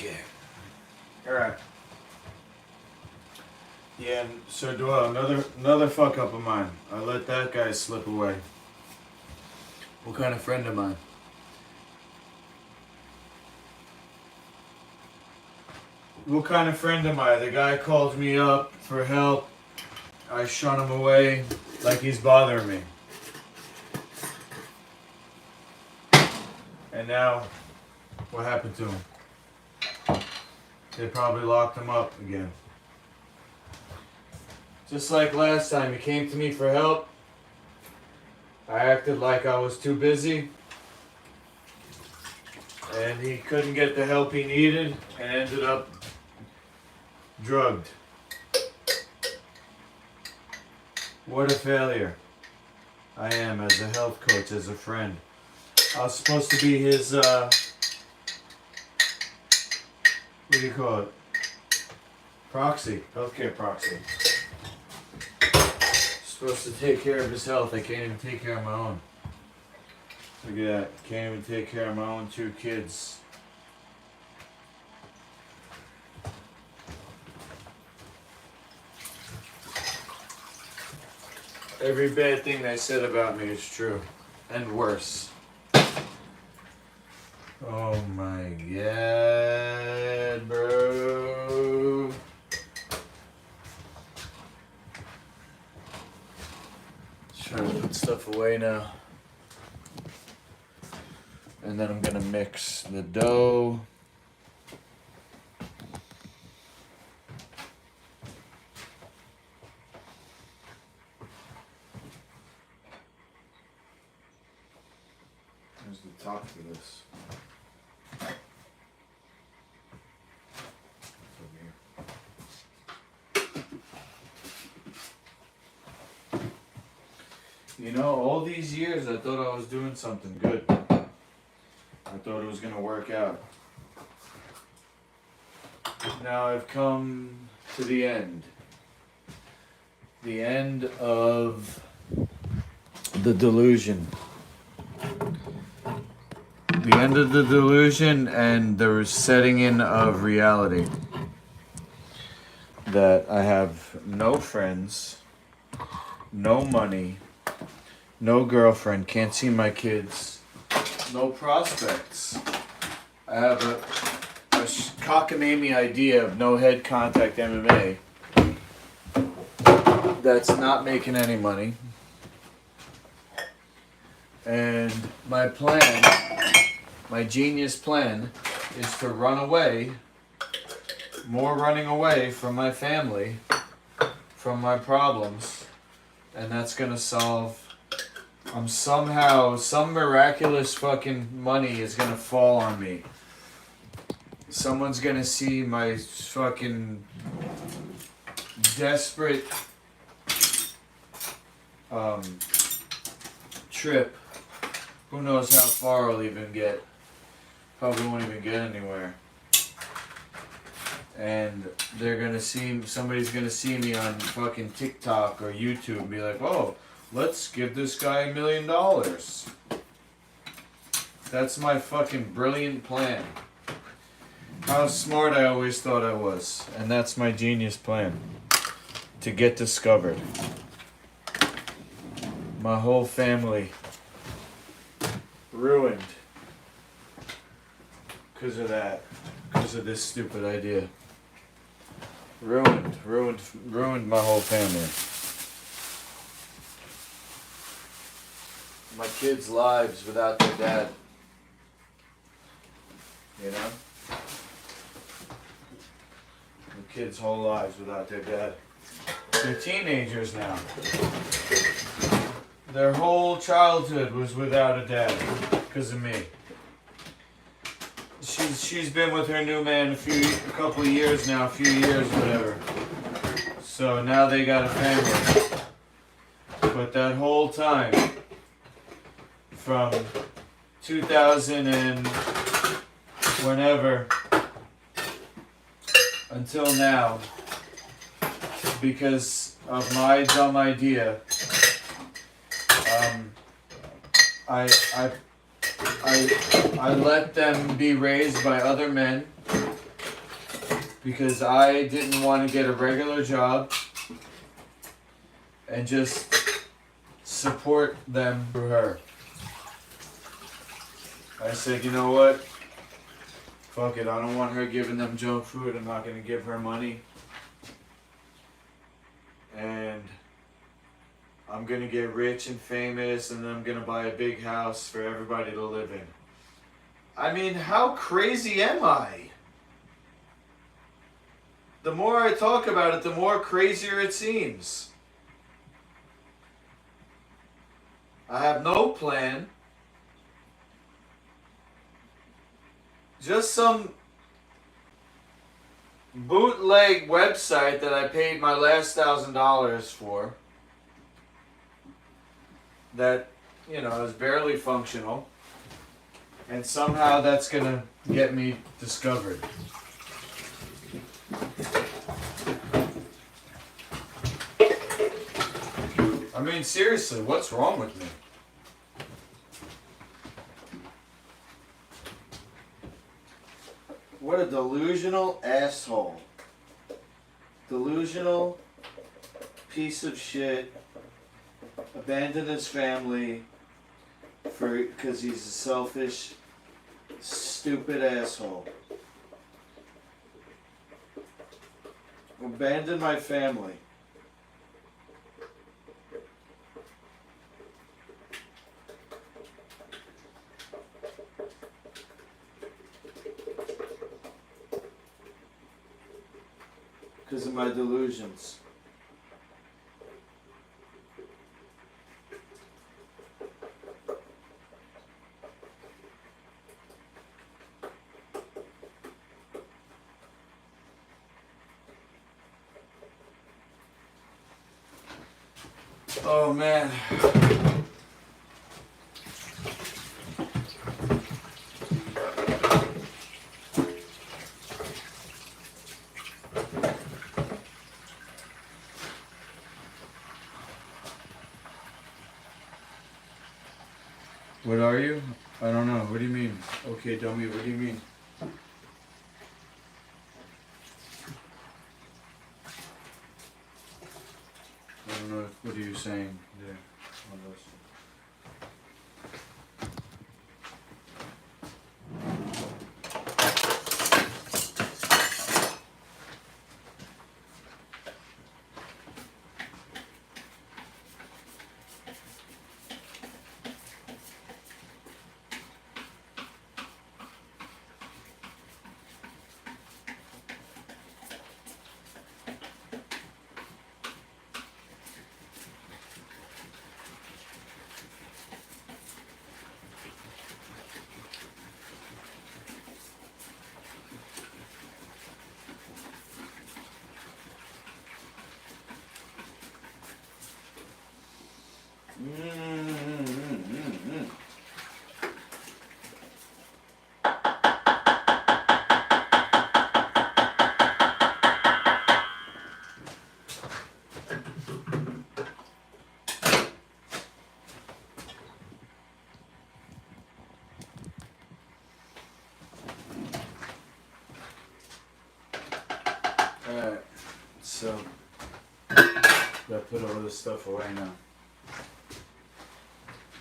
Okay. Alright. Yeah, and Sir Dwell, another fuck up of mine. I let that guy slip away. What kind of friend am I? What kind of friend am I? The guy called me up for help. I shun him away like he's bothering me. And now, what happened to him? They probably locked him up again. Just like last time, he came to me for help. I acted like I was too busy. And he couldn't get the help he needed and ended up drugged. What a failure I am as a health coach, as a friend. I was supposed to be his, what do you call it? Proxy, healthcare proxy. Supposed to take care of his health. I can't even take care of my own. Look at that. Can't even take care of my own 2 kids. Every bad thing they said about me is true. And worse. Oh my god, bro. Trying to put stuff away now. And then I'm gonna mix the dough. There's the top for this. You know, all these years I thought I was doing something good. I thought it was going to work out. Now I've come to the end. The end of the delusion. The end of the delusion and the setting in of reality. That I have no friends, no money, no girlfriend, can't see my kids, no prospects. I have a cockamamie idea of no head contact MMA that's not making any money. And my plan, my genius plan, is to run away, more running away from my family, from my problems, and that's gonna solve. Somehow, some miraculous fucking money is gonna fall on me. Someone's gonna see my fucking desperate trip. Who knows how far I'll even get. Probably won't even get anywhere. And they're gonna see, somebody's gonna see me on fucking TikTok or YouTube and be like, oh, let's give this guy $1 million. That's my fucking brilliant plan. How smart I always thought I was. And that's my genius plan. To get discovered. My whole family ruined. Because of that. Because of this stupid idea. Ruined my whole family. My kids' lives without their dad. You know? The kids' whole lives without their dad. They're teenagers now. Their whole childhood was without a dad because of me. She's been with her new man a couple of years now, a few years, whatever. So now they got a family. But that whole time, from 2000 and whenever until now, because of my dumb idea, I let them be raised by other men because I didn't want to get a regular job and just support them through her. I said, you know what? Fuck it, I don't want her giving them junk food. I'm not going to give her money. And I'm going to get rich and famous, and then I'm going to buy a big house for everybody to live in. I mean, how crazy am I? The more I talk about it, the more crazier it seems. I have no plan. Just some bootleg website that I paid my last $1,000 for. That, you know, is barely functional. And somehow that's gonna get me discovered. I mean, seriously, what's wrong with me? What a delusional asshole. Delusional piece of shit. Abandoned his family because he's a selfish, stupid asshole. Abandoned my family. Because of my delusions. Oh man. What are you? I don't know. What do you mean? Okay, dummy, what do you mean? I don't know. What are you saying there on this? Alright, so gotta put all this stuff away now.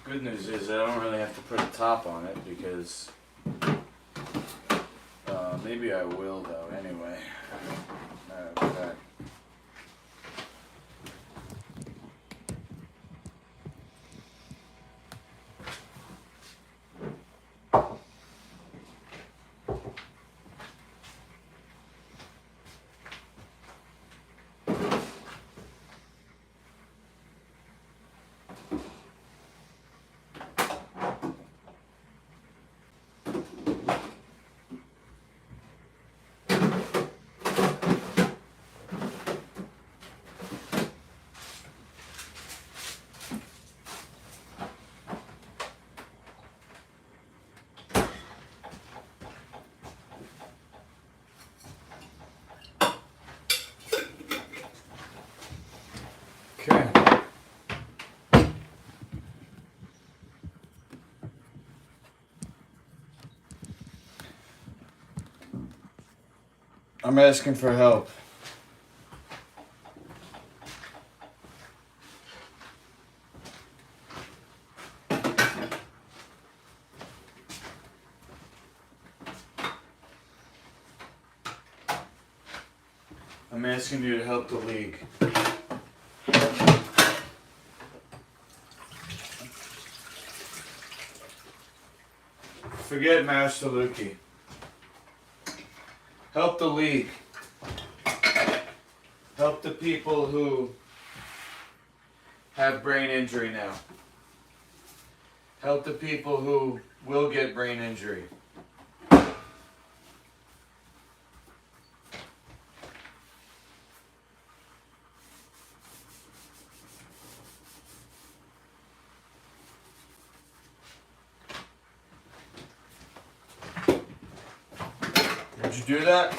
Good news is I don't really have to put a top on it because maybe I will though anyway. Okay. I'm asking for help. I'm asking you to help the league. Forget Master Luki. Help the league. Help the people who have brain injury now. Help the people who will get brain injury. Did you do that?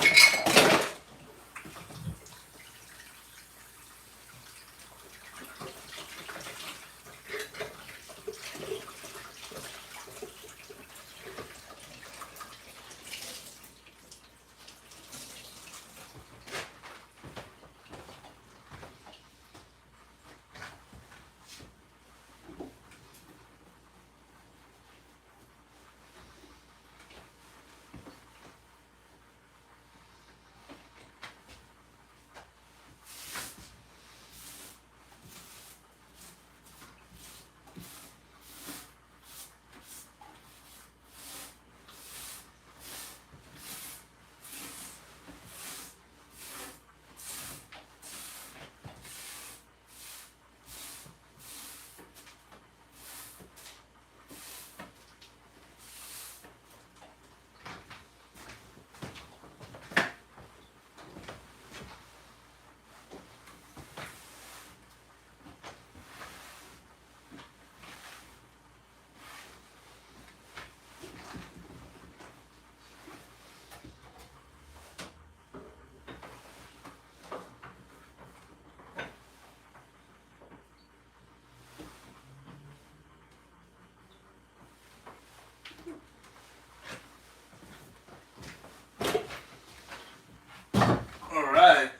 Alright.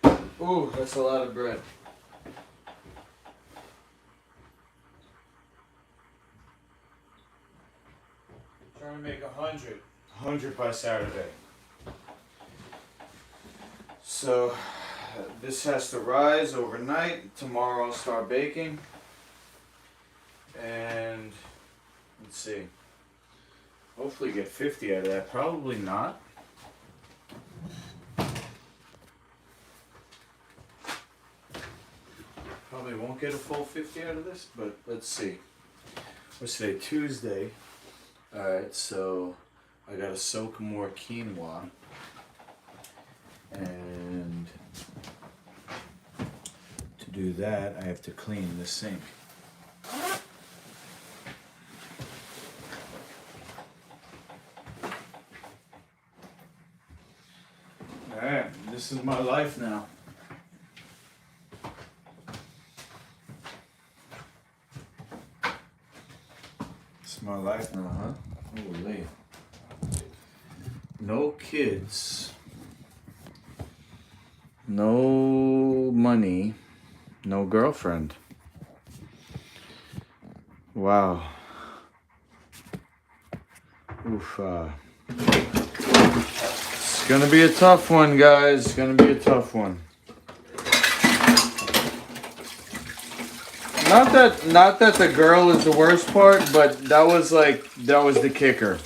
Ooh, that's a lot of bread. Trying to make 100. 100 by Saturday. So, this has to rise overnight. Tomorrow I'll start baking. And, let's see. Hopefully get 50 out of that. Probably not. Probably won't get a full 50 out of this, but let's see. What's today? Tuesday. Alright, so I gotta soak more quinoa. And to do that, I have to clean the sink. Alright, this is my life now. It's my life now, huh? Holy. No kids. No money. No girlfriend. Wow. Oof. It's gonna be a tough one, guys. It's gonna be a tough one. Not that the girl is the worst part, but that was the kicker.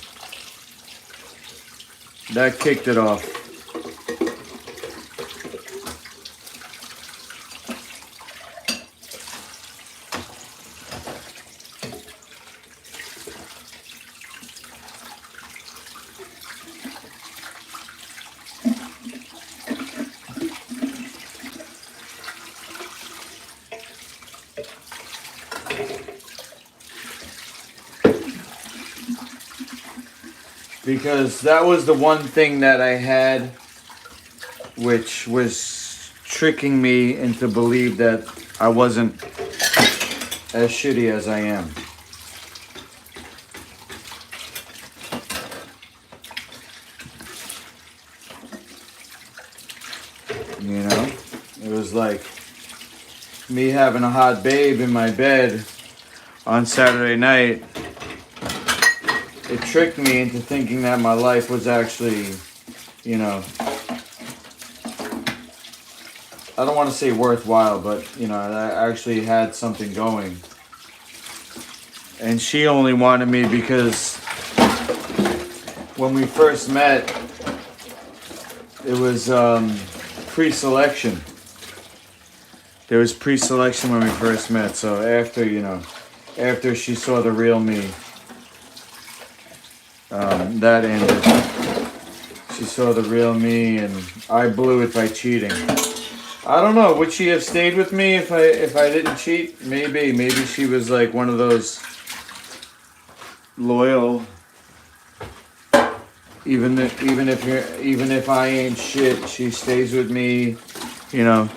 That kicked it off. Because that was the one thing that I had, which was tricking me into believe that I wasn't as shitty as I am. You know, it was like me having a hot babe in my bed on Saturday night. It tricked me into thinking that my life was actually, you know, I don't want to say worthwhile, but, you know, I actually had something going. And she only wanted me because when we first met, it was pre-selection. There was pre-selection when we first met. So after, you know, after she saw the real me, that ended. She saw the real me, and I blew it by cheating. I don't know. Would she have stayed with me if I didn't cheat? Maybe she was like one of those loyal. Even if I ain't shit, she stays with me, you know,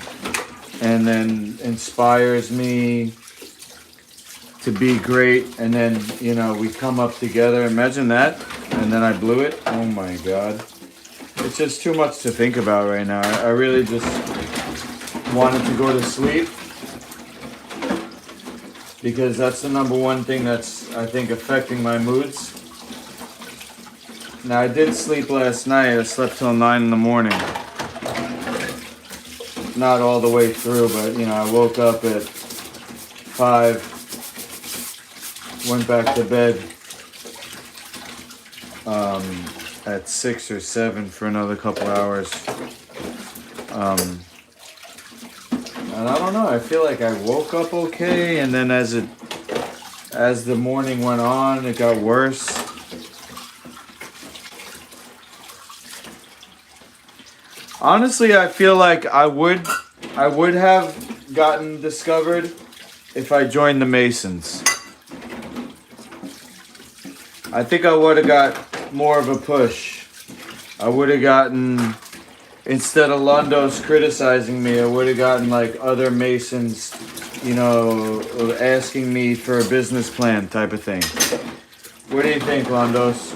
and then inspires me to be great, and then, you know, we come up together. Imagine that. And then I blew it. Oh my God. It's just too much to think about right now. I really just wanted to go to sleep, because that's the number one thing that's, I think, affecting my moods. Now, I did sleep last night. I slept till 9 in the morning. Not all the way through, but, you know, I woke up at 5, went back to bed at 6 or 7 for another couple hours. And I don't know, I feel like I woke up okay, and then as the morning went on, it got worse. Honestly, I feel like I would have gotten discovered if I joined the Masons. I think I would have got more of a push. I would have gotten, instead of Londos criticizing me, I would have gotten like other Masons, you know, asking me for a business plan type of thing. What do you think, Londos?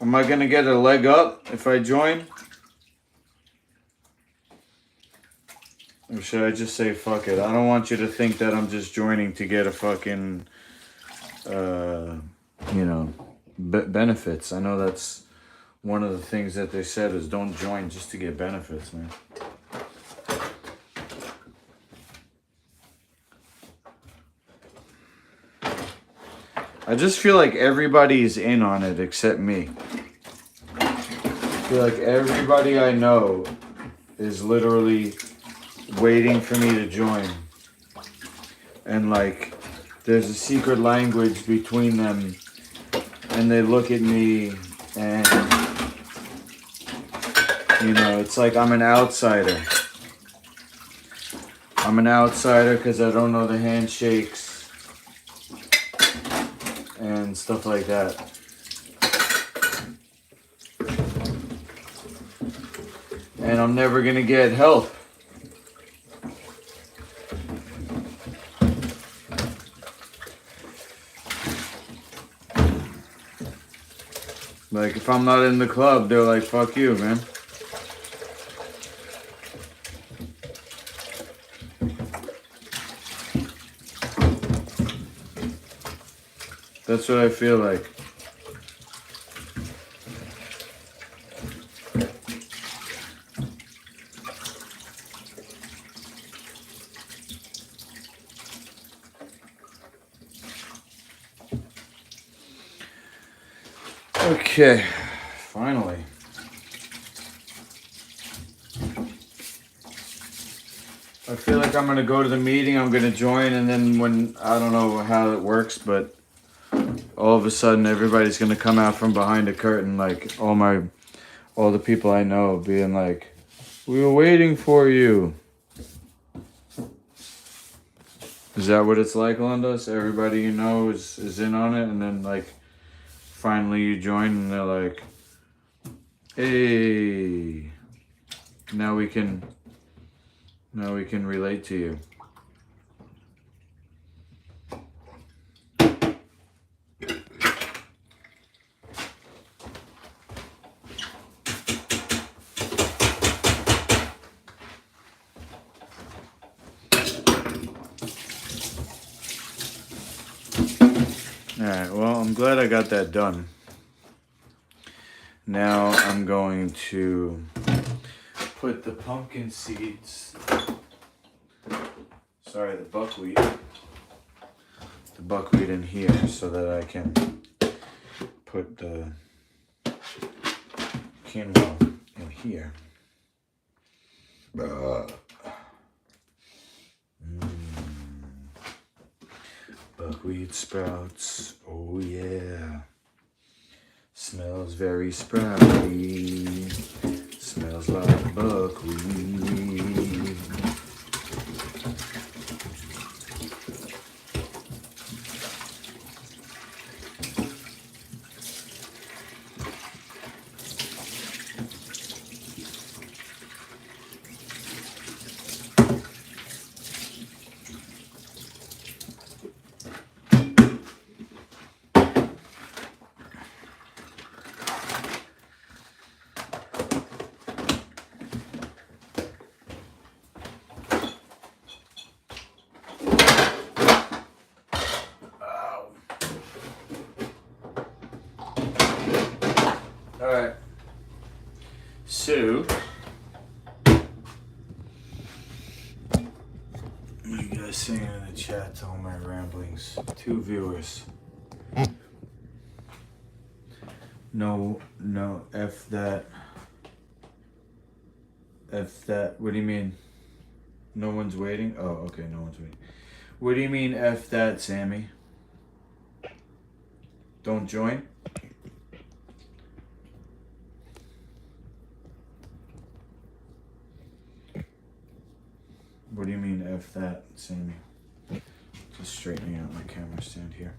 Am I gonna get a leg up if I join? Or should I just say fuck it? I don't want you to think that I'm just joining to get a fucking, you know, benefits. I know that's one of the things that they said is don't join just to get benefits, man. I just feel like everybody's in on it except me. I feel like everybody I know is literally waiting for me to join. And like, there's a secret language between them, and they look at me and, you know, it's like I'm an outsider. I'm an outsider because I don't know the handshakes and stuff like that. And I'm never gonna get help. Like, if I'm not in the club, they're like, fuck you, man. That's what I feel like. Okay, finally. I feel like I'm gonna go to the meeting, I'm gonna join, and then when, I don't know how it works, but all of a sudden everybody's gonna come out from behind a curtain, like all the people I know being like, we were waiting for you. Is that what it's like, Londos? Everybody you know is in on it, and then like finally you join and they're like, hey, now we can relate to you. Alright, well, I'm glad I got that done. Now I'm going to put the pumpkin seeds, sorry, the buckwheat in here so that I can put the quinoa in here. Buckwheat sprouts, oh yeah. Smells very sprouty. Smells like buckwheat. Alright, so you guys saying in the chat to all my ramblings? 2 viewers. No, F that. What do you mean? No one's waiting? Oh, okay, no one's waiting. What do you mean F that, Sammy? Don't join? What do you mean F that, Sammy? Just straightening out my camera stand here.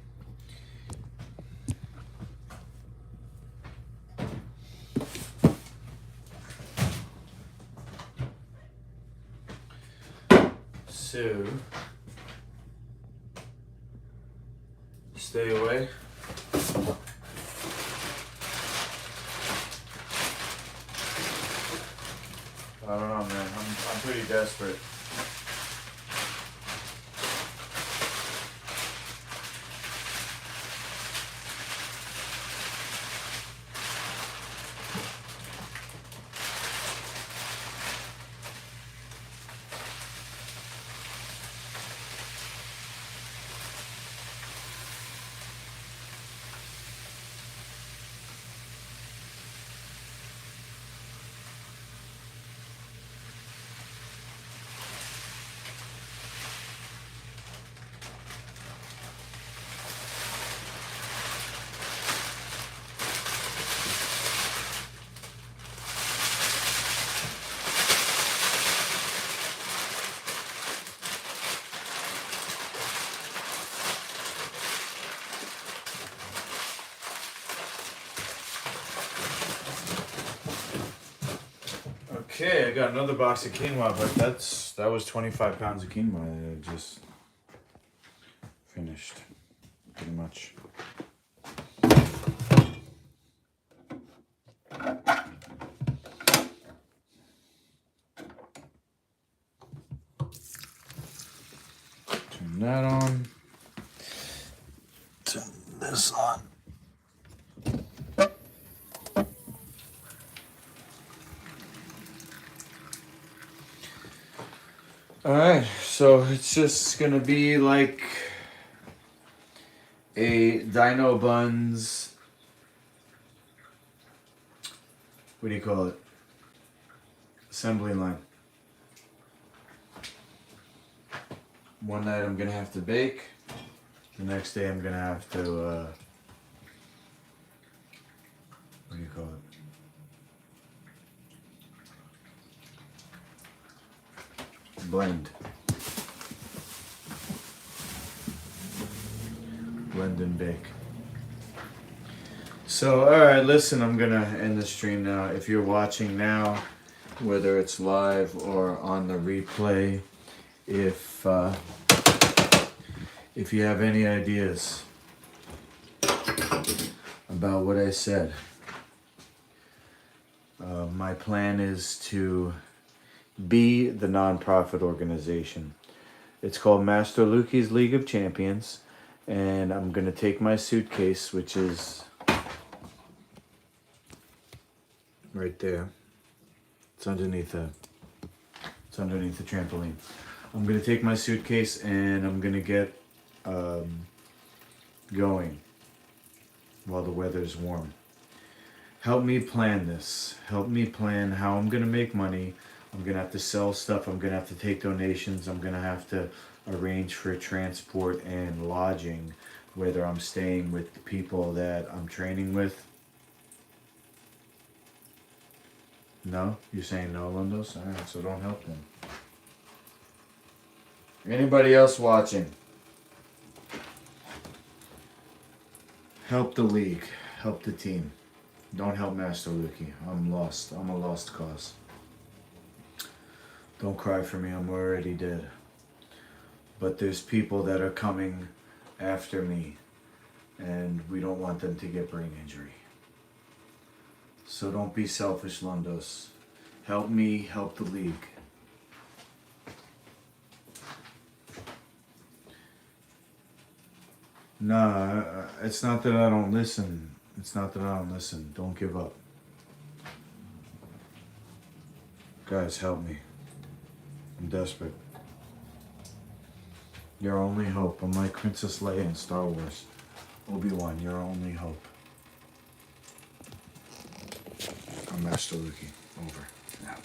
So, stay away. I don't know, man. I'm pretty desperate. Okay, I got another box of quinoa, but that was 25 pounds of quinoa that I just finished, pretty much. Turn that on. Turn this on. Alright, so it's just gonna be like a Dino BUNZ, what do you call it? Assembly line. One night I'm gonna have to bake, the next day I'm gonna have to, what do you call it? Blend and bake. So, alright, listen, I'm gonna end the stream now. If you're watching now, whether it's live or on the replay, if you have any ideas about what I said, my plan is to be the nonprofit organization. It's called Master Lukey's League of Champions, And I'm gonna take my suitcase, which is right there. It's underneath the trampoline. I'm gonna take my suitcase and I'm gonna get going while the weather's warm. Help me plan this. Help me plan how I'm gonna make money. I'm gonna have to sell stuff. I'm gonna have to take donations. I'm gonna have to arrange for transport and lodging, whether I'm staying with the people that I'm training with. No? You're saying no, Lundos? Alright, so don't help them. Anybody else watching? Help the league. Help the team. Don't help Master Luki. I'm lost. I'm a lost cause. Don't cry for me. I'm already dead. But there's people that are coming after me, and we don't want them to get brain injury. So don't be selfish, Lundos. Help me help the league. Nah, it's not that I don't listen. It's not that I don't listen. Don't give up. Guys, help me. I'm desperate. Your only hope. I'm like Princess Leia in Star Wars. Obi-Wan, your only hope. I'm Master Luki. Over. Now.